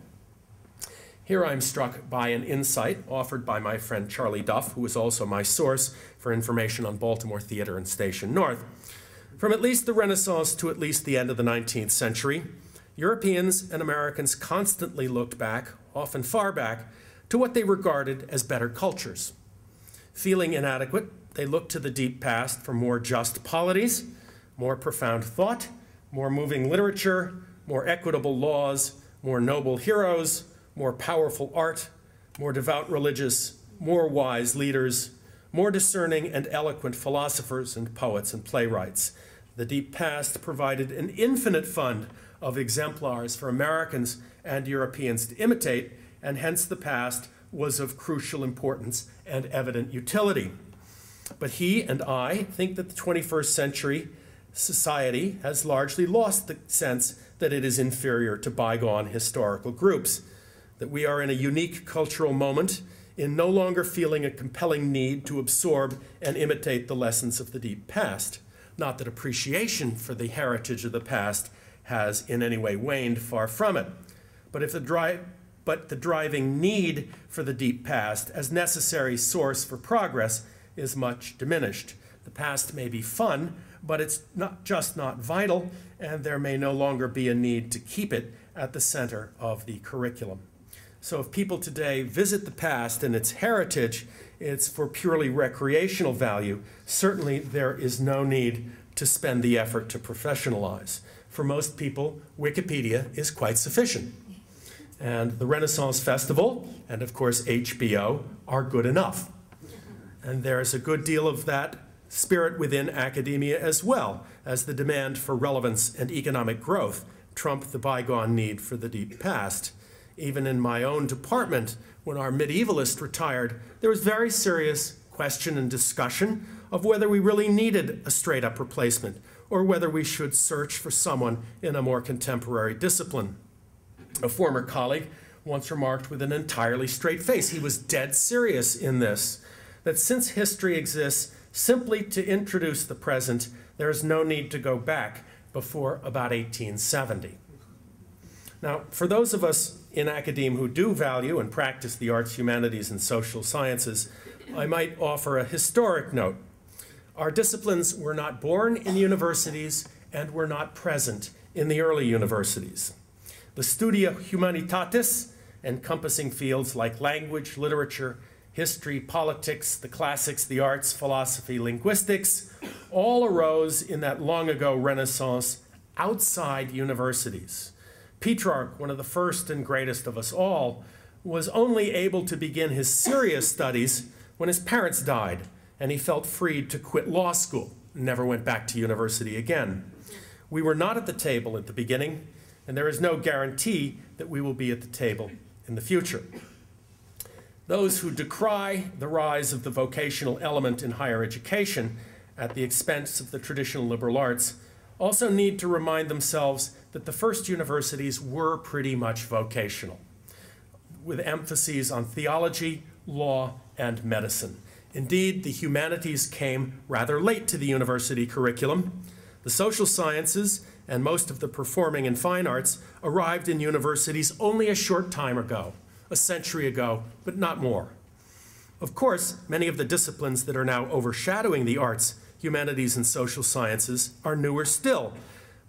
Here I'm struck by an insight offered by my friend Charlie Duff, who is also my source for information on Baltimore theater and Station North. From at least the Renaissance to at least the end of the 19th century, Europeans and Americans constantly looked back, often far back, to what they regarded as better cultures. Feeling inadequate, they looked to the deep past for more just polities, more profound thought, more moving literature, more equitable laws, more noble heroes, more powerful art, more devout religious, more wise leaders, more discerning and eloquent philosophers and poets and playwrights. The deep past provided an infinite fund of exemplars for Americans and Europeans to imitate, and hence the past was of crucial importance and evident utility. But he and I think that the 21st century society has largely lost the sense that it is inferior to bygone historical groups, that we are in a unique cultural moment in no longer feeling a compelling need to absorb and imitate the lessons of the deep past. Not that appreciation for the heritage of the past has in any way waned, far from it. But the driving need for the deep past as necessary source for progress is much diminished. The past may be fun, but it's not vital, and there may no longer be a need to keep it at the center of the curriculum. So if people today visit the past and its heritage, it's for purely recreational value. Certainly there is no need to spend the effort to professionalize. For most people, Wikipedia is quite sufficient. And the Renaissance Festival, and of course HBO, are good enough. And there's a good deal of that spirit within academia as well, as the demand for relevance and economic growth trump the bygone need for the deep past. Even in my own department, when our medievalist retired, there was very serious question and discussion of whether we really needed a straight-up replacement or whether we should search for someone in a more contemporary discipline. A former colleague once remarked with an entirely straight face, he was dead serious in this, that since history exists simply to introduce the present, there is no need to go back before about 1870. Now, for those of us in academe who do value and practice the arts, humanities, and social sciences, I might offer a historic note. Our disciplines were not born in universities and were not present in the early universities. The Studia Humanitatis, encompassing fields like language, literature, history, politics, the classics, the arts, philosophy, linguistics, all arose in that long ago Renaissance outside universities. Petrarch, one of the first and greatest of us all, was only able to begin his serious studies when his parents died, and he felt freed to quit law school and never went back to university again. We were not at the table at the beginning, and there is no guarantee that we will be at the table in the future. Those who decry the rise of the vocational element in higher education at the expense of the traditional liberal arts also need to remind themselves that the first universities were pretty much vocational, with emphases on theology, law, and medicine. Indeed, the humanities came rather late to the university curriculum. The social sciences and most of the performing and fine arts arrived in universities only a short time ago, a century ago, but not more. Of course, many of the disciplines that are now overshadowing the arts, humanities, and social sciences are newer still.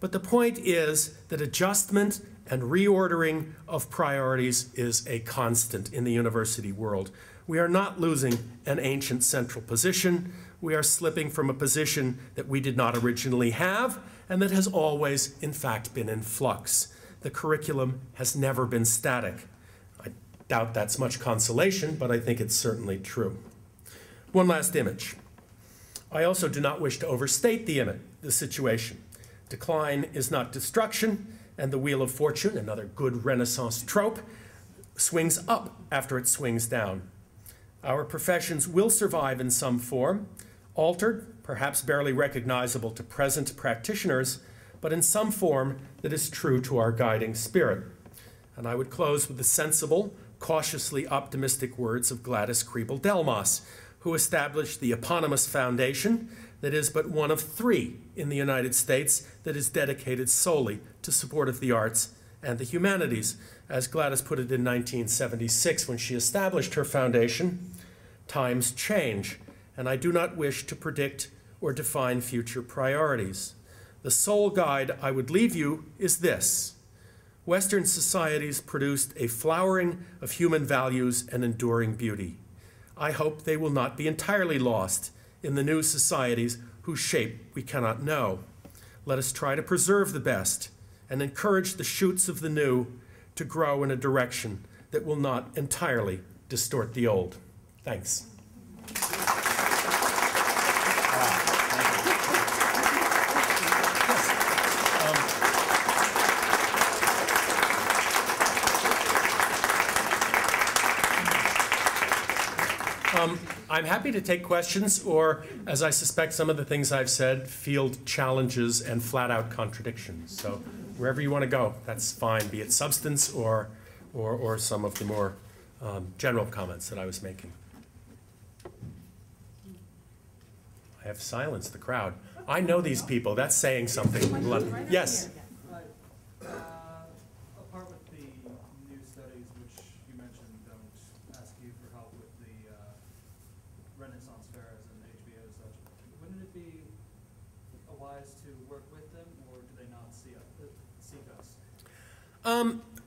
But the point is that adjustment and reordering of priorities is a constant in the university world. We are not losing an ancient central position. We are slipping from a position that we did not originally have and that has always, in fact, been in flux. The curriculum has never been static. I doubt that's much consolation, but I think it's certainly true. One last image. I also do not wish to overstate the situation. Decline is not destruction, and the wheel of fortune, another good Renaissance trope, swings up after it swings down. Our professions will survive in some form, altered, perhaps barely recognizable to present practitioners, but in some form that is true to our guiding spirit. And I would close with the sensible, cautiously optimistic words of Gladys Kriebel-Delmas, who established the eponymous foundation that is but one of 3 in the United States that is dedicated solely to support of the arts and the humanities. As Gladys put it in 1976 when she established her foundation, times change, and I do not wish to predict or define future priorities. The sole guide I would leave you is this. Western societies produced a flowering of human values and enduring beauty. I hope they will not be entirely lost in the new societies whose shape we cannot know. Let us try to preserve the best and encourage the shoots of the new to grow in a direction that will not entirely distort the old. Thanks. I'm happy to take questions or, as I suspect some of the things I've said, field challenges and flat-out contradictions. So wherever you want to go, that's fine, be it substance or some of the more general comments that I was making. I have silenced the crowd. I know these people. That's saying something. Yes? Apart with the new studies, which you mentioned don't ask you for help with the Renaissance fairs and HBO and such, wouldn't it be wise to work with them, or do they not seek us?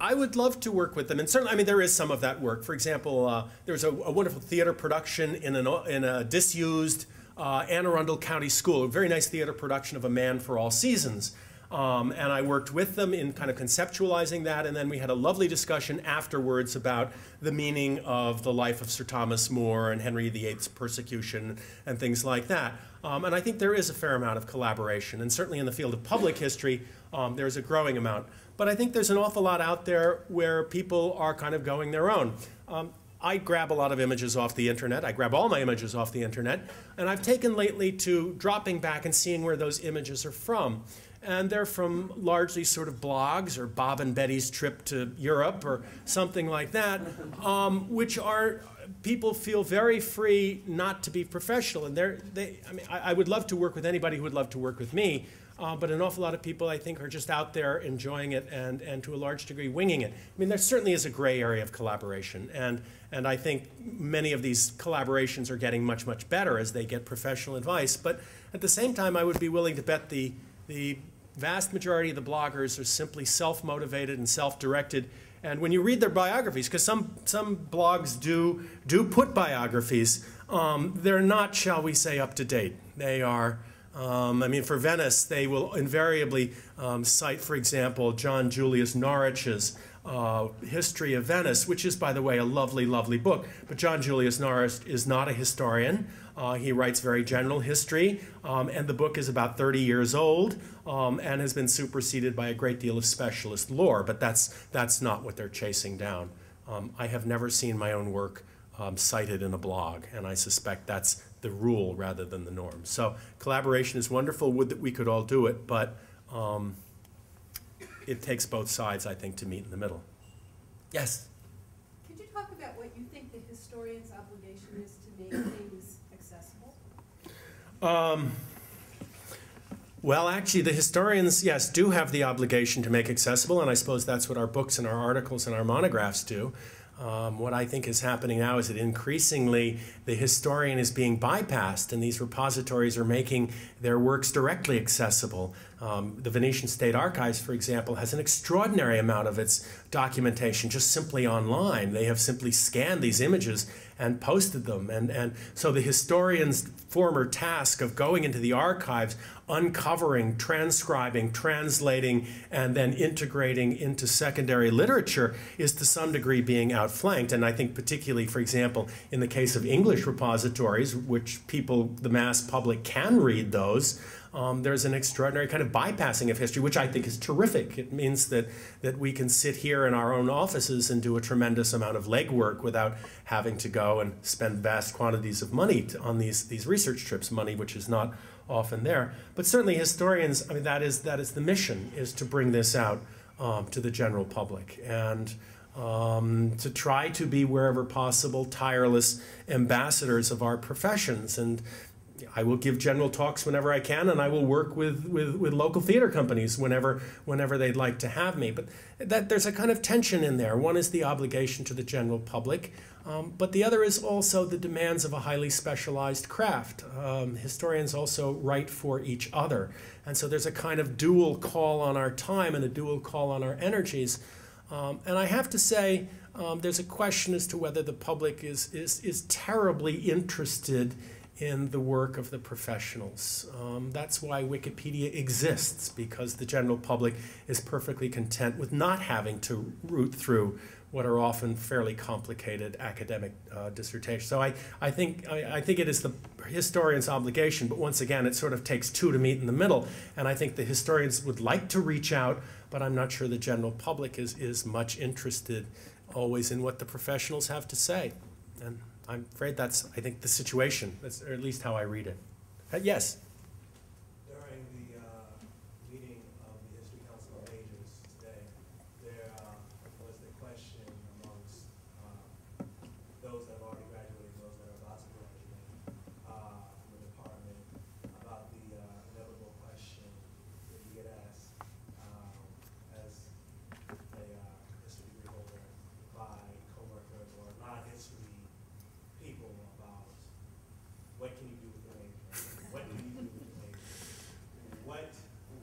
I would love to work with them, and certainly, I mean, there is some of that work. For example, there's a wonderful theater production in a disused Anne Arundel County School, a very nice theater production of A Man for All Seasons. And I worked with them in kind of conceptualizing that, and then we had a lovely discussion afterwards about the meaning of the life of Sir Thomas More and Henry VIII's persecution and things like that. And I think there is a fair amount of collaboration, and certainly in the field of public history, there's a growing amount. But I think there's an awful lot out there where people are kind of going their own. I grab a lot of images off the internet. I grab all my images off the internet. And I've taken lately to dropping back and seeing where those images are from. And they're from largely sort of blogs or Bob and Betty's trip to Europe or something like that, which are, people feel very free not to be professional. And I would love to work with anybody who would love to work with me. But an awful lot of people, I think, are just out there enjoying it and to a large degree winging it. I mean, there certainly is a gray area of collaboration. And I think many of these collaborations are getting much, much better as they get professional advice. But at the same time, I would be willing to bet the vast majority of the bloggers are simply self-motivated and self-directed. And when you read their biographies, because some blogs do put biographies, they're not, shall we say, up to date. They are... I mean, for Venice, they will invariably cite, for example, John Julius Norwich's History of Venice, which is, by the way, a lovely, lovely book. But John Julius Norwich is not a historian. He writes very general history, and the book is about 30 years old and has been superseded by a great deal of specialist lore. But that's not what they're chasing down. I have never seen my own work cited in a blog, and I suspect that's the rule rather than the norm. So collaboration is wonderful. Would that we could all do it, but it takes both sides, I think, to meet in the middle. Yes? Could you talk about what you think the historian's obligation is to make things accessible? Well, actually, the historians, yes, do have the obligation to make accessible, and I suppose that's what our books and our articles and our monographs do. What I think is happening now is that increasingly the historian is being bypassed, and these repositories are making their works directly accessible. The Venetian State Archives, for example, has an extraordinary amount of its documentation just simply online. They have simply scanned these images and posted them. And so the historian's former task of going into the archives, uncovering, transcribing, translating, and then integrating into secondary literature is to some degree being outflanked. And I think particularly, for example, in the case of English repositories, which people, the mass public, can read those, there's an extraordinary kind of bypassing of history, which I think is terrific. It means that we can sit here in our own offices and do a tremendous amount of legwork without having to go and spend vast quantities of money on these research trips, money which is not often there. But certainly historians, I mean, that is the mission, is to bring this out to the general public and to try to be, wherever possible, tireless ambassadors of our professions. And I will give general talks whenever I can, and I will work with local theater companies whenever they'd like to have me. But there's a kind of tension in there. One is the obligation to the general public, but the other is also the demands of a highly specialized craft. Historians also write for each other, and so there's a kind of dual call on our time and a dual call on our energies. And I have to say, there's a question as to whether the public is terribly interested in the work of the professionals. That's why Wikipedia exists, because the general public is perfectly content with not having to root through what are often fairly complicated academic dissertations. So I think it is the historian's obligation, but once again, it sort of takes two to meet in the middle, and I think the historians would like to reach out, but I'm not sure the general public is much interested always in what the professionals have to say. And I'm afraid that's, I think, the situation, that's, or at least how I read it. Yes? During the meeting of the History Council of Majors today, there was the question amongst those that have already graduated, those that are about to graduate from the department, about the inevitable question that you get asked as a history degree holder by coworkers or non-history people about what can you do with the major? What do you do with the major? What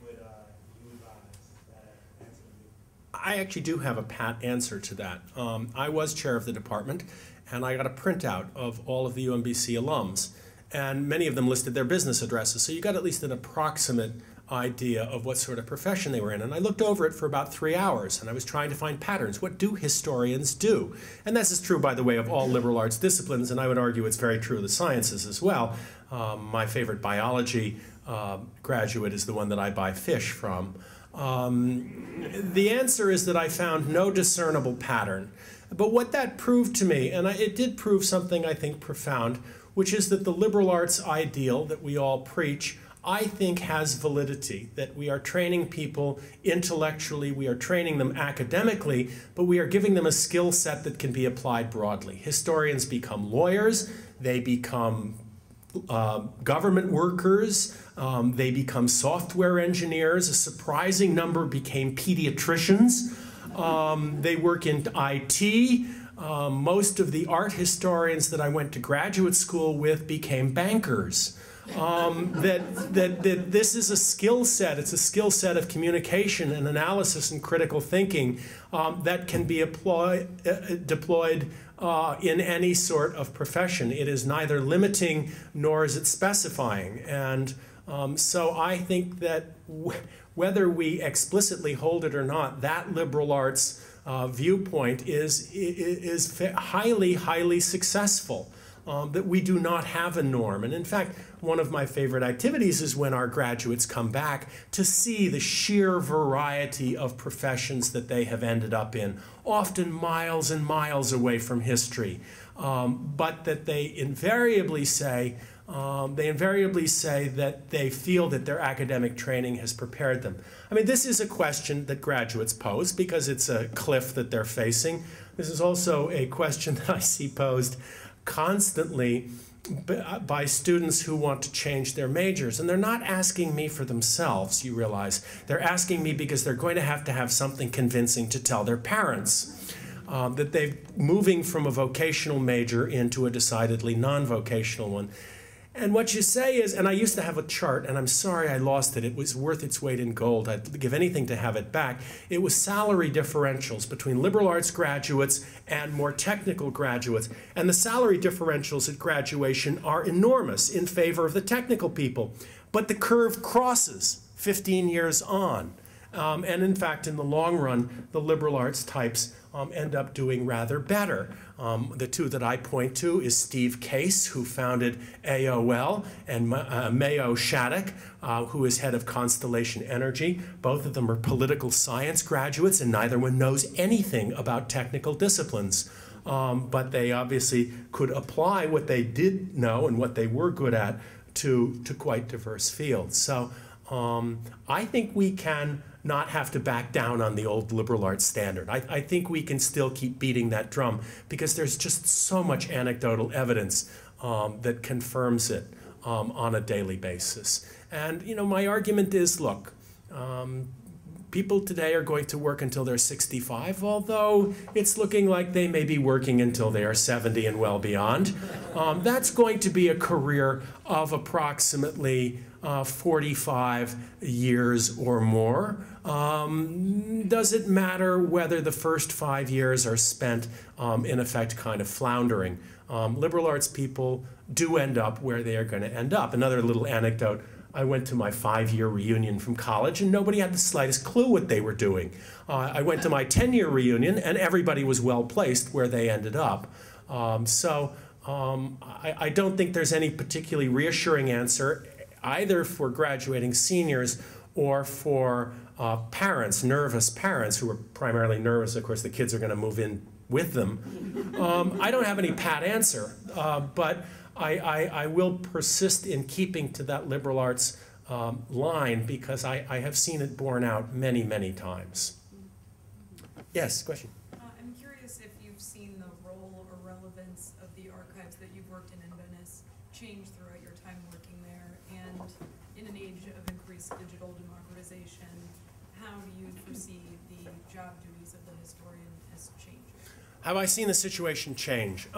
would you advise that answer to be? I actually do have a pat answer to that. I was chair of the department, and I got a printout of all of the UMBC alums, and many of them listed their business addresses, so you got at least an approximate idea of what sort of profession they were in. And I looked over it for about 3 hours, and I was trying to find patterns. What do historians do? And this is true, by the way, of all liberal arts disciplines, and I would argue it's very true of the sciences as well. My favorite biology graduate is the one that I buy fish from. The answer is that I found no discernible pattern. But what that proved to me, and it did prove something I think profound, which is that the liberal arts ideal that we all preach, I think, has validity, that we are training people intellectually, we are training them academically, but we are giving them a skill set that can be applied broadly. Historians become lawyers, they become government workers, they become software engineers, a surprising number became pediatricians, they work in IT. Most of the art historians that I went to graduate school with became bankers. That this is a skill set. It's a skill set of communication and analysis and critical thinking that can be deployed in any sort of profession. It is neither limiting nor is it specifying. And so I think that whether we explicitly hold it or not, that liberal arts viewpoint is highly, highly successful. That we do not have a norm. And in fact, one of my favorite activities is when our graduates come back to see the sheer variety of professions that they have ended up in, often miles and miles away from history, but that they invariably say that they feel that their academic training has prepared them. I mean, this is a question that graduates pose because it's a cliff that they're facing. This is also a question that I see posed constantly by students who want to change their majors. And they're not asking me for themselves, you realize. They're asking me because they're going to have something convincing to tell their parents. that they're moving from a vocational major into a decidedly non-vocational one. And what you say is, and I used to have a chart, and I'm sorry I lost it. It was worth its weight in gold. I'd give anything to have it back. It was salary differentials between liberal arts graduates and more technical graduates. And the salary differentials at graduation are enormous in favor of the technical people. But the curve crosses 15 years on. And in fact, in the long run, the liberal arts types end up doing rather better. The two that I point to is Steve Case, who founded AOL, and Mayo Shattuck, who is head of Constellation Energy. Both of them are political science graduates, and neither one knows anything about technical disciplines. But they obviously could apply what they did know and what they were good at to quite diverse fields. So I think we can not have to back down on the old liberal arts standard. I think we can still keep beating that drum because there's just so much anecdotal evidence that confirms it on a daily basis. And you know, my argument is, look, people today are going to work until they're 65, although it's looking like they may be working until they are 70 and well beyond. That's going to be a career of approximately 45 years or more. Does it matter whether the first 5 years are spent, in effect, kind of floundering? Liberal arts people do end up where they are going to end up. Another little anecdote, I went to my 5-year reunion from college and nobody had the slightest clue what they were doing. I went to my 10-year reunion and everybody was well placed where they ended up. I don't think there's any particularly reassuring answer either for graduating seniors or for parents, nervous parents who are primarily nervous. Of course, the kids are going to move in with them. I don't have any pat answer, but I will persist in keeping to that liberal arts line because I have seen it borne out many, many times. Yes, question? I'm curious if you've seen the role or relevance of the archives that you've worked in Venice change throughout your time working there, and in an age of increased digital democratization, how do you foresee the job duties of the historian as changing? Have I seen the situation change?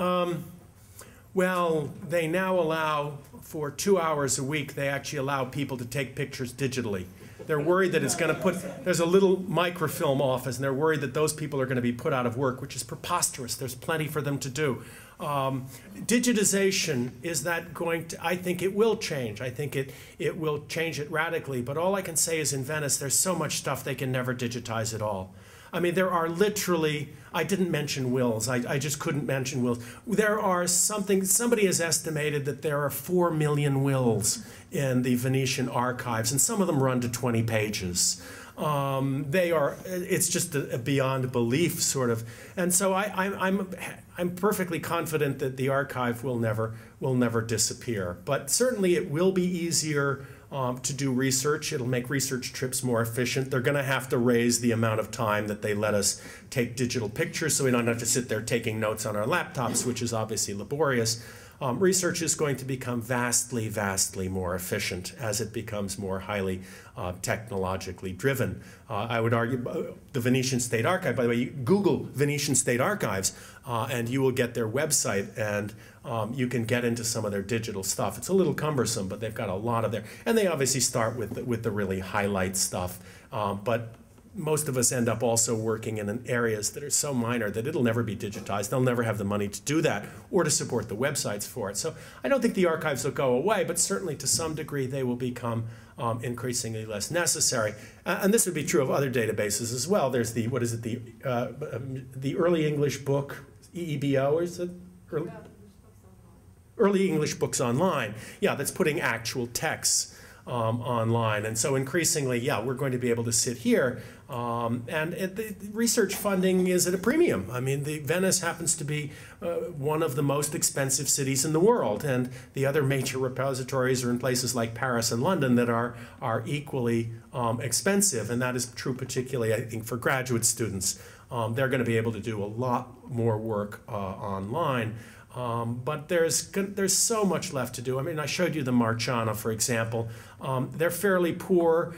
Well, they now allow, for 2 hours a week, they actually allow people to take pictures digitally. They're worried that it's going to put, there's a little microfilm office, and they're worried that those people are going to be put out of work, which is preposterous. There's plenty for them to do. Digitization, is that going to, I think it will change. I think it will change it radically. But all I can say is in Venice, there's so much stuff they can never digitize at all. I mean, there are literally, I didn't mention wills. I just couldn't mention wills. There are somebody has estimated that there are 4 million wills in the Venetian archives, and some of them run to 20 pages. It's just a beyond belief sort of. And so I'm perfectly confident that the archive will never disappear. But certainly it will be easier to do research. It'll make research trips more efficient. They're going to have to raise the amount of time that they let us take digital pictures so we don't have to sit there taking notes on our laptops, which is obviously laborious. Research is going to become vastly, vastly more efficient as it becomes more highly technologically driven. I would argue the Venetian State Archive, by the way, you Google Venetian State Archives and you will get their website, and you can get into some of their digital stuff. It's a little cumbersome, but they've got a lot of there. And they obviously start with the really highlight stuff. But most of us end up also working in areas that are so minor that it'll never be digitized. They'll never have the money to do that or to support the websites for it. So I don't think the archives will go away, but certainly to some degree they will become increasingly less necessary. And this would be true of other databases as well. There's the, what is it, the Early English Book, EEBO, or is it? Early English Books Online. Yeah, that's putting actual texts online. And so increasingly, yeah, we're going to be able to sit here. The research funding is at a premium. I mean, Venice happens to be one of the most expensive cities in the world, and the other major repositories are in places like Paris and London that are equally expensive, and that is true particularly, I think, for graduate students. They're going to be able to do a lot more work online. But there's so much left to do. I mean, I showed you the Marciana, for example. They're fairly poor.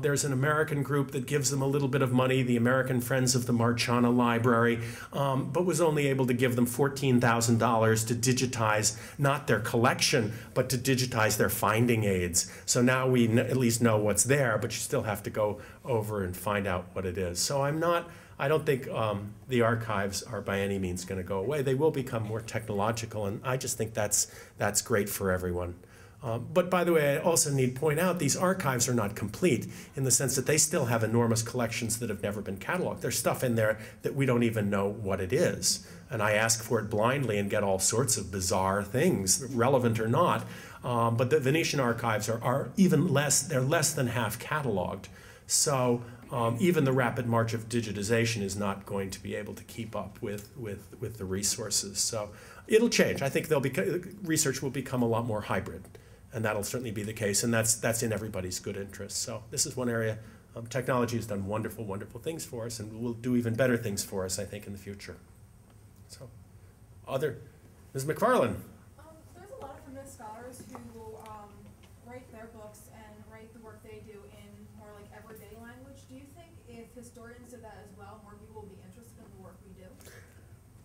There's an American group that gives them a little bit of money, the American Friends of the Marchana Library, but was only able to give them $14,000 to digitize not their collection, but to digitize their finding aids. So now we at least know what's there, but you still have to go over and find out what it is. So I don't think the archives are by any means going to go away. They will become more technological, and I just think that's great for everyone. But by the way, I also need to point out these archives are not complete in the sense that they still have enormous collections that have never been cataloged. There's stuff in there that we don't even know what it is. And I ask for it blindly and get all sorts of bizarre things, relevant or not. But the Venetian archives are even less, they're less than half cataloged. So even the rapid march of digitization is not going to be able to keep up with the resources. So it'll change. I think research will become a lot more hybrid. And that'll certainly be the case, and that's in everybody's good interest. So this is one area technology has done wonderful, wonderful things for us, and will do even better things for us, I think, in the future. So, Ms. McFarland. There's a lot of feminist scholars who write their books and write the work they do in more like everyday language. Do you think if historians did that as well, more people would be interested in the work we do?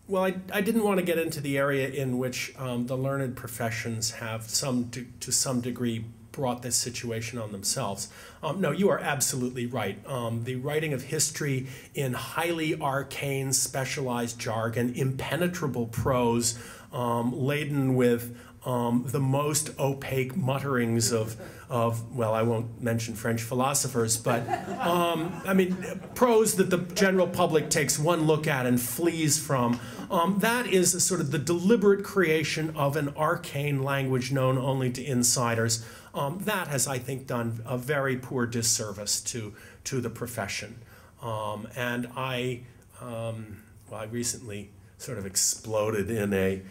Well, I didn't want to get into the area in which the learned professions have to some degree brought this situation on themselves. No, you are absolutely right. The writing of history in highly arcane, specialized jargon, impenetrable prose, laden with the most opaque mutterings of, well, I won't mention French philosophers, but I mean, prose that the general public takes one look at and flees from. That is a sort of the deliberate creation of an arcane language known only to insiders. That has, I think, done a very poor disservice to the profession. And I recently sort of exploded in a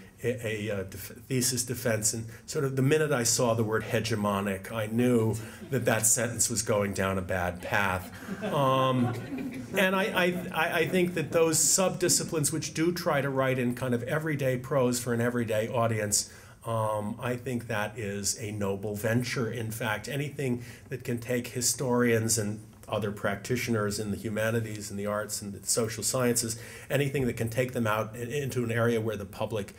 thesis defense, and sort of the minute I saw the word hegemonic, I knew that sentence was going down a bad path. And I think that those subdisciplines which do try to write in kind of everyday prose for an everyday audience, I think that is a noble venture. In fact, anything that can take historians and other practitioners in the humanities and the arts and the social sciences, anything that can take them out into an area where the public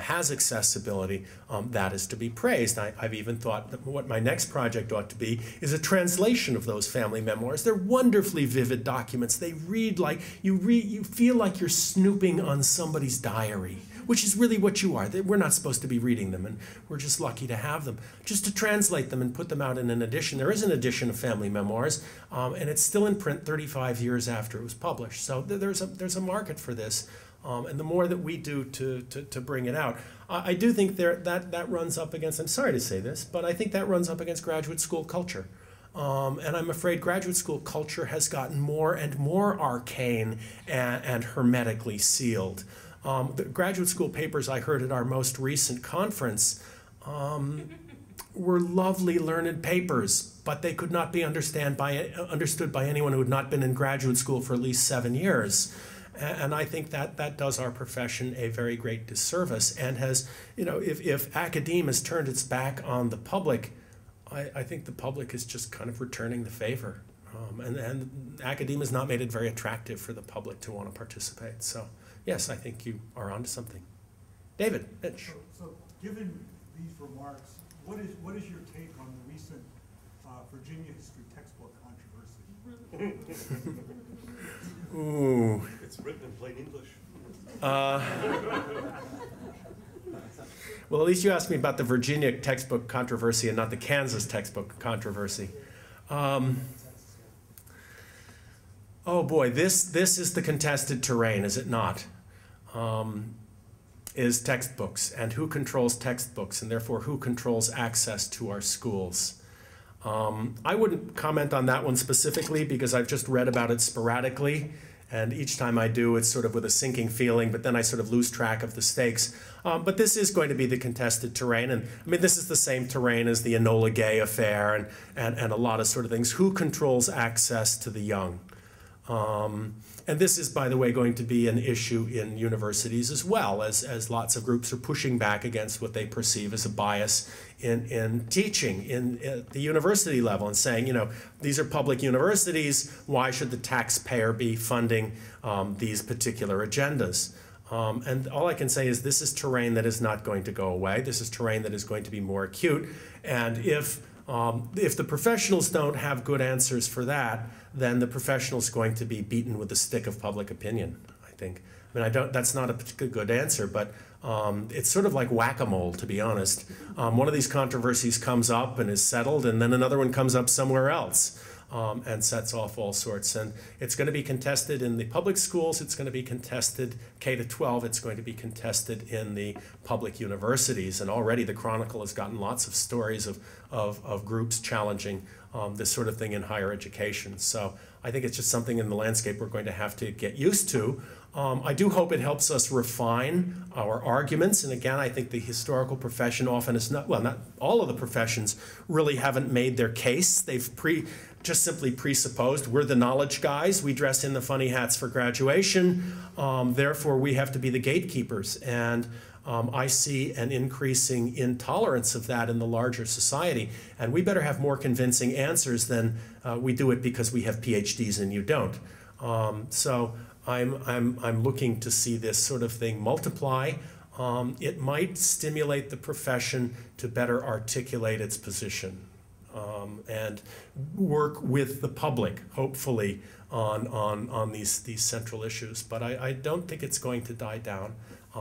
has accessibility, that is to be praised. I've even thought that what my next project ought to be is a translation of those family memoirs. They're wonderfully vivid documents. They read like, you feel like you're snooping on somebody's diary, which is really what you are. We're not supposed to be reading them, and we're just lucky to have them. Just to translate them and put them out in an edition. There is an edition of family memoirs, and it's still in print 35 years after it was published. So there's a market for this, and the more that we do to bring it out. I do think that runs up against, I'm sorry to say this, but I think that runs up against graduate school culture. And I'm afraid graduate school culture has gotten more and more arcane and hermetically sealed. The graduate school papers I heard at our most recent conference were lovely, learned papers, but they could not be understood by anyone who had not been in graduate school for at least 7 years. And I think that does our profession a very great disservice, and has, if academia has turned its back on the public, I think the public is just kind of returning the favor. And academia has not made it very attractive for the public to want to participate. So yes, I think you are onto something. David, Mitch. So given these remarks, what is your take on the recent Virginia history textbook controversy? Ooh. It's written in plain English. Well, at least you asked me about the Virginia textbook controversy and not the Kansas textbook controversy. Oh boy, this is the contested terrain, is it not? Is textbooks, and who controls textbooks, and therefore who controls access to our schools. I wouldn't comment on that one specifically because I've just read about it sporadically, and each time I do, it's sort of with a sinking feeling, but then I sort of lose track of the stakes. But this is going to be the contested terrain, and I mean, this is the same terrain as the Enola Gay affair and a lot of sort of things. Who controls access to the young? And this is, by the way, going to be an issue in universities as well, as lots of groups are pushing back against what they perceive as a bias in teaching at the university level and saying, you know, these are public universities, why should the taxpayer be funding these particular agendas? And all I can say is this is terrain that is not going to go away. This is terrain that is going to be more acute. And if the professionals don't have good answers for that, then the professional's going to be beaten with the stick of public opinion, I think. I mean, that's not a particularly good answer, but it's sort of like whack-a-mole, to be honest. One of these controversies comes up and is settled, and then another one comes up somewhere else. And sets off all sorts. And it's going to be contested in the public schools, it's going to be contested K-12, it's going to be contested in the public universities. And already the Chronicle has gotten lots of stories of groups challenging this sort of thing in higher education. So I think it's just something in the landscape we're going to have to get used to. I do hope it helps us refine our arguments. And again, I think the historical profession often is not, well, not all of the professions really haven't made their case. They've just simply presupposed we're the knowledge guys, we dress in the funny hats for graduation, therefore we have to be the gatekeepers. And I see an increasing intolerance of that in the larger society, and we better have more convincing answers than we do it because we have PhDs and you don't. So I'm looking to see this sort of thing multiply. It might stimulate the profession to better articulate its position. And work with the public, hopefully, on these central issues. But I don't think it's going to die down.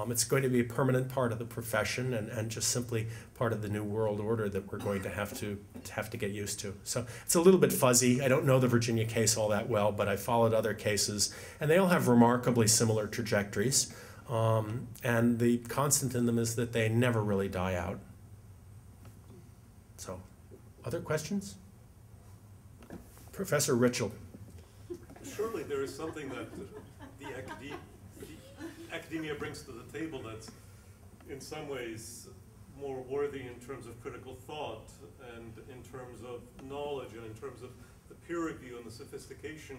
It's going to be a permanent part of the profession and just simply part of the new world order that we're going to have to get used to. So it's a little bit fuzzy. I don't know the Virginia case all that well, but I followed other cases, and they all have remarkably similar trajectories. And the constant in them is that they never really die out. So. Other questions? Professor Ritchell. Surely there is something that the academia brings to the table that's in some ways more worthy in terms of critical thought and in terms of knowledge and in terms of the peer review and the sophistication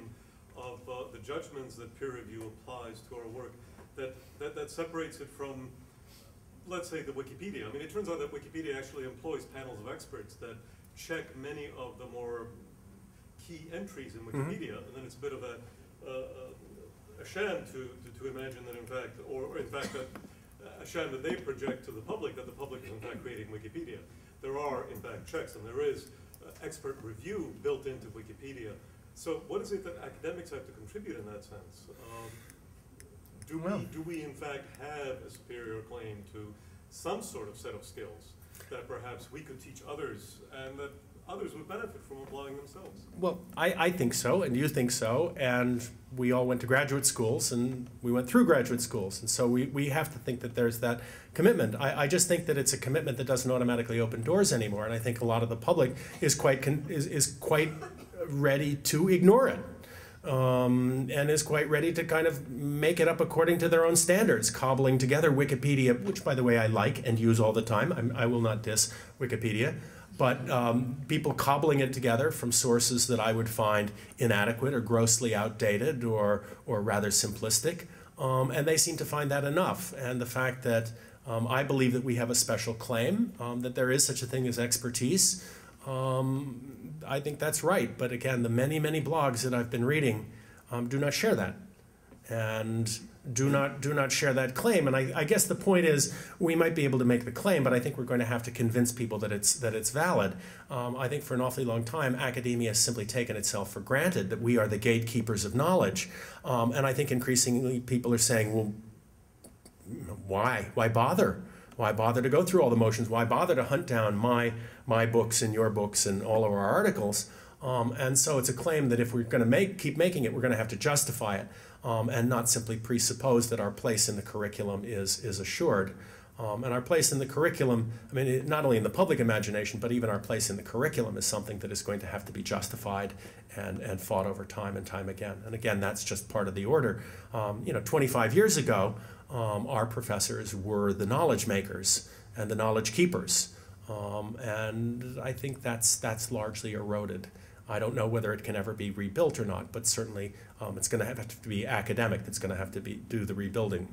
of the judgments that peer review applies to our work that separates it from, let's say, the Wikipedia. I mean, it turns out that Wikipedia actually employs panels of experts that check many of the more key entries in Wikipedia, and then it's a bit of a sham to imagine that in fact, or in fact that a sham that they project to the public, that the public is in fact creating Wikipedia. There are in fact checks, and there is expert review built into Wikipedia. So what is it that academics have to contribute in that sense? Do we in fact have a superior claim to some sort of set of skills that perhaps we could teach others and that others would benefit from applying themselves? Well, I think so, and you think so, and we all went to graduate schools, and we went through graduate schools, and so we have to think that there's that commitment. I just think that it's a commitment that doesn't automatically open doors anymore, and I think a lot of the public is quite ready to ignore it. And is quite ready to kind of make it up according to their own standards, cobbling together Wikipedia, which, by the way, I like and use all the time. I will not diss Wikipedia. But people cobbling it together from sources that I would find inadequate or grossly outdated or rather simplistic. And they seem to find that enough. And the fact that I believe that we have a special claim, that there is such a thing as expertise, I think that's right. But again, the many, many blogs that I've been reading do not share that, and do not share that claim. And I guess the point is we might be able to make the claim, but I think we're going to have to convince people that it's valid. I think for an awfully long time, academia has simply taken itself for granted that we are the gatekeepers of knowledge. And I think increasingly people are saying, well, why bother? Why bother to go through all the motions? Why bother to hunt down my books and your books and all of our articles? And so it's a claim that if we're going to keep making it, we're going to have to justify it and not simply presuppose that our place in the curriculum is assured. And our place in the curriculum, I mean, not only in the public imagination, but even our place in the curriculum is something that is going to have to be justified and fought over time and time again. And again, that's just part of the order. 25 years ago, our professors were the knowledge makers and the knowledge keepers. And I think that's largely eroded. I don't know whether it can ever be rebuilt or not, but certainly it's going to have to be academic that's going to have to do the rebuilding.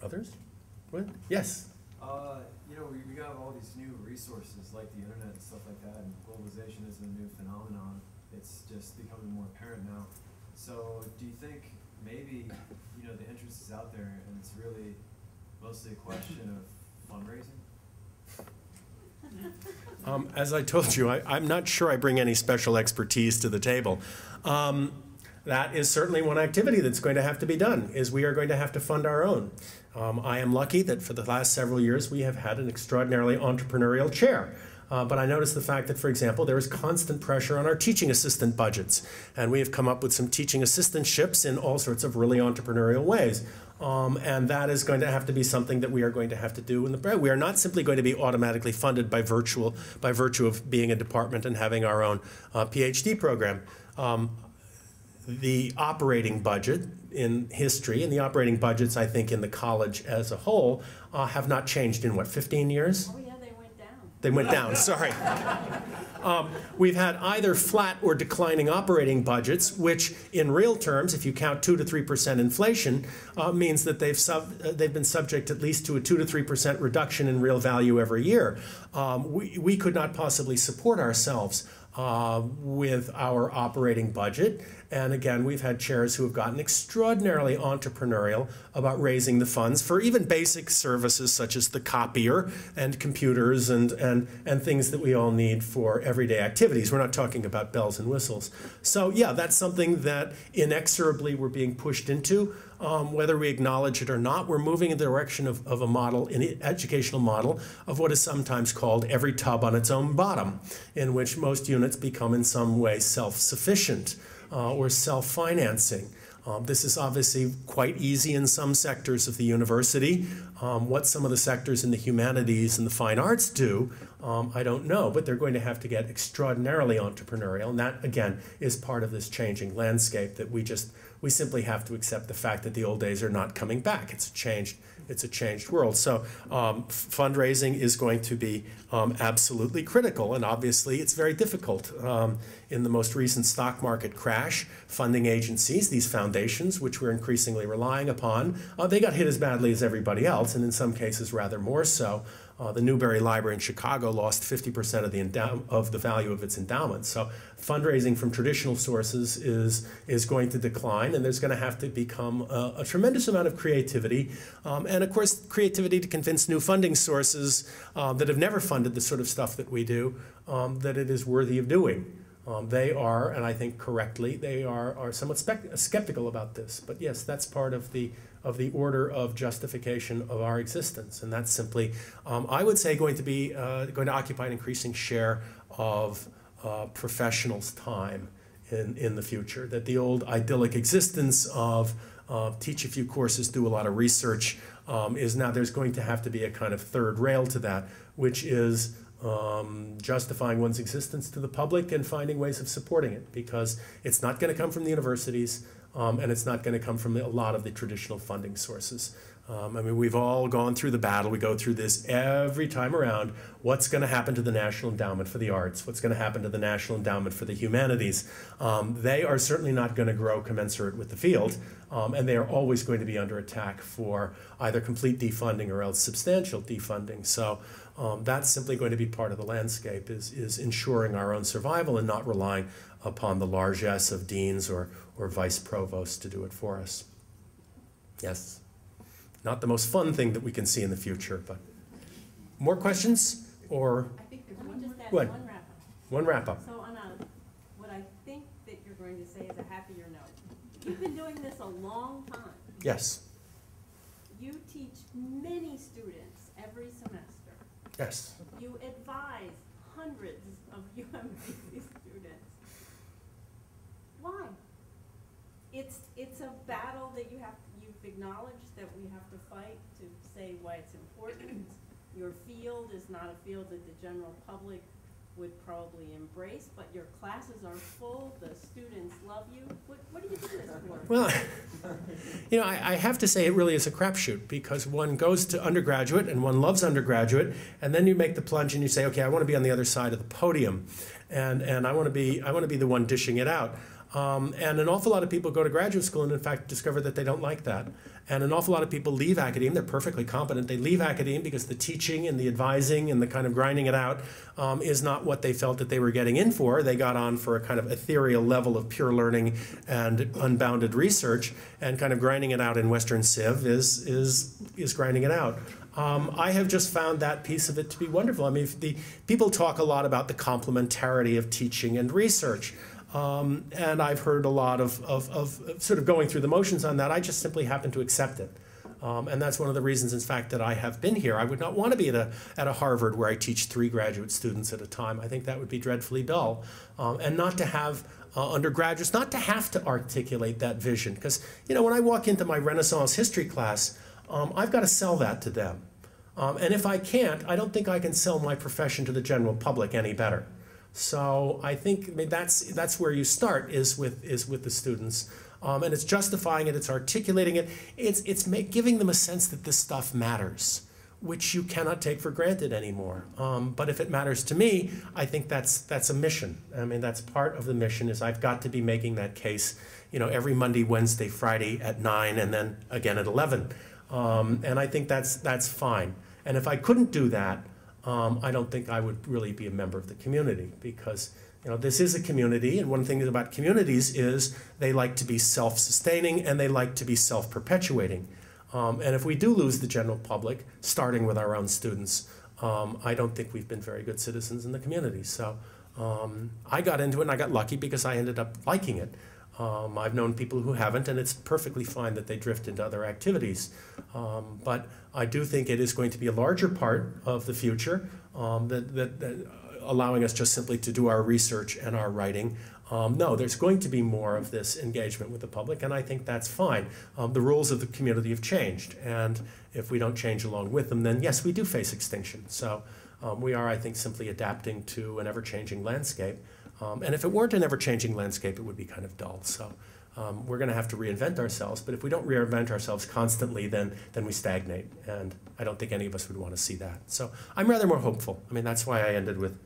Others? What? Yes? You know, we got all these new resources like the internet and stuff like that, and globalization is a new phenomenon. It's just becoming more apparent now. So do you think maybe, you know, the interest is out there and it's really mostly a question of fundraising? As I told you, I'm not sure I bring any special expertise to the table. That is certainly one activity that's going to have to be done, is we are going to have to fund our own. I am lucky that for the last several years we have had an extraordinarily entrepreneurial chair. But I noticed the fact that, for example, there is constant pressure on our teaching assistant budgets. And we have come up with some teaching assistantships in all sorts of really entrepreneurial ways. And that is going to have to be something that we are going to have to do in the we are not simply going to be automatically funded by virtue of being a department and having our own PhD program. The operating budget in history and the operating budgets, I think, in the college as a whole have not changed in, what, 15 years? Oh, yeah, they went down. They went down, sorry. We've had either flat or declining operating budgets, which in real terms, if you count 2 to 3% inflation, means that they've been subject at least to a 2 to 3% reduction in real value every year. We could not possibly support ourselves with our operating budget. And again, we've had chairs who have gotten extraordinarily entrepreneurial about raising the funds for even basic services such as the copier and computers and things that we all need for everyday activities. We're not talking about bells and whistles. So yeah, that's something that inexorably we're being pushed into. Whether we acknowledge it or not, we're moving in the direction of a model, an educational model, of what is sometimes called every tub on its own bottom, in which most units become in some way self-sufficient or self-financing. This is obviously quite easy in some sectors of the university. What some of the sectors in the humanities and the fine arts do, I don't know, but they're going to have to get extraordinarily entrepreneurial, and that, again, is part of this changing landscape that we simply have to accept the fact that the old days are not coming back. It's a changed world. So fundraising is going to be absolutely critical, and obviously it's very difficult. In the most recent stock market crash, funding agencies, these foundations, which we're increasingly relying upon, they got hit as badly as everybody else, and in some cases rather more so. The Newberry Library in Chicago lost 50% of the value of its endowment. So fundraising from traditional sources is going to decline, and there's going to have to become a tremendous amount of creativity, and of course creativity to convince new funding sources that have never funded the sort of stuff that we do that it is worthy of doing. They are, and I think correctly, they are somewhat skeptical about this. But yes, that's part of the order of justification of our existence, and that's simply, I would say, going to occupy an increasing share of professionals' time in the future. That the old idyllic existence of teach a few courses, do a lot of research, is now there's going to have to be a kind of third rail to that, which is justifying one's existence to the public and finding ways of supporting it, because it's not going to come from the universities, and it's not going to come from a lot of the traditional funding sources. I mean, we've all gone through the battle. We go through this every time around. What's going to happen to the National Endowment for the Arts? What's going to happen to the National Endowment for the Humanities? They are certainly not going to grow commensurate with the field, and they are always going to be under attack for either complete defunding or else substantial defunding. So that's simply going to be part of the landscape, is ensuring our own survival and not relying upon the largesse of deans or vice provosts to do it for us. Yes? Not the most fun thing that we can see in the future, but more questions? Or I think there's one just add go ahead. one wrap-up. One wrap-up. So on what I think that you're going to say is a happier note. You've been doing this a long time. Yes. You teach many students every semester. Yes. You advise hundreds of UMBC students. Why? It's a battle that you've acknowledged that we have to fight to say why it's important. Your field is not a field that the general public would probably embrace, but your classes are full, the students love you. What do you do this for? Well, You know, I have to say it really is a crapshoot, because one goes to undergraduate and one loves undergraduate, and then you make the plunge and you say, okay, I want to be on the other side of the podium, and I want to be the one dishing it out. And an awful lot of people go to graduate school and in fact discover that they don't like that. And an awful lot of people leave academia. They're perfectly competent. They leave academia because the teaching and the advising and the kind of grinding it out is not what they felt that they were getting in for. They got on for a kind of ethereal level of pure learning and unbounded research, and kind of grinding it out in Western Civ is grinding it out. I have just found that piece of it to be wonderful. I mean, people talk a lot about the complementarity of teaching and research. And I've heard a lot of sort of going through the motions on that. I just simply happen to accept it. And that's one of the reasons, in fact, that I have been here. I would not want to be at a Harvard where I teach 3 graduate students at a time. I think that would be dreadfully dull. And not to have undergraduates, not to have to articulate that vision. Because, you know, when I walk into my Renaissance history class, I've got to sell that to them. And if I can't, I don't think I can sell my profession to the general public any better. So I think that's where you start, is with the students, and it's justifying it, it's articulating it, it's giving them a sense that this stuff matters, which you cannot take for granted anymore. But if it matters to me, I think that's a mission. I mean, that's part of the mission, is I've got to be making that case, you know, every Monday, Wednesday, Friday at 9, and then again at 11, and I think that's fine. And if I couldn't do that, I don't think I would really be a member of the community, because, you know, this is a community, and one thing about communities is they like to be self-sustaining and they like to be self-perpetuating. And if we do lose the general public, starting with our own students, I don't think we've been very good citizens in the community. So I got into it and I got lucky because I ended up liking it. I've known people who haven't, and it's perfectly fine that they drift into other activities. But I do think it is going to be a larger part of the future, that allowing us just simply to do our research and our writing. No, there's going to be more of this engagement with the public, and I think that's fine. The rules of the community have changed, and if we don't change along with them, then yes, we do face extinction. So we are, I think, simply adapting to an ever-changing landscape. And if it weren't an ever-changing landscape, it would be kind of dull. So we're going to have to reinvent ourselves. But if we don't reinvent ourselves constantly, then we stagnate. And I don't think any of us would want to see that. So I'm rather more hopeful. I mean, that's why I ended with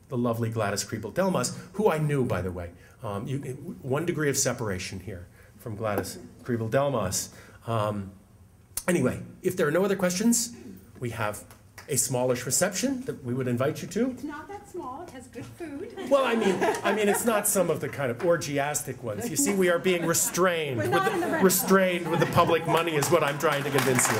the lovely Gladys Kriebel-Delmas, who I knew, by the way. 1 degree of separation here from Gladys Kriebel-Delmas. Anyway, if there are no other questions, we have a smallish reception that we would invite you to. It's not that small. It has good food. Well, I mean, it's not some of the kind of orgiastic ones. You see, we are being restrained. Restrained with the public money is what I'm trying to convince you.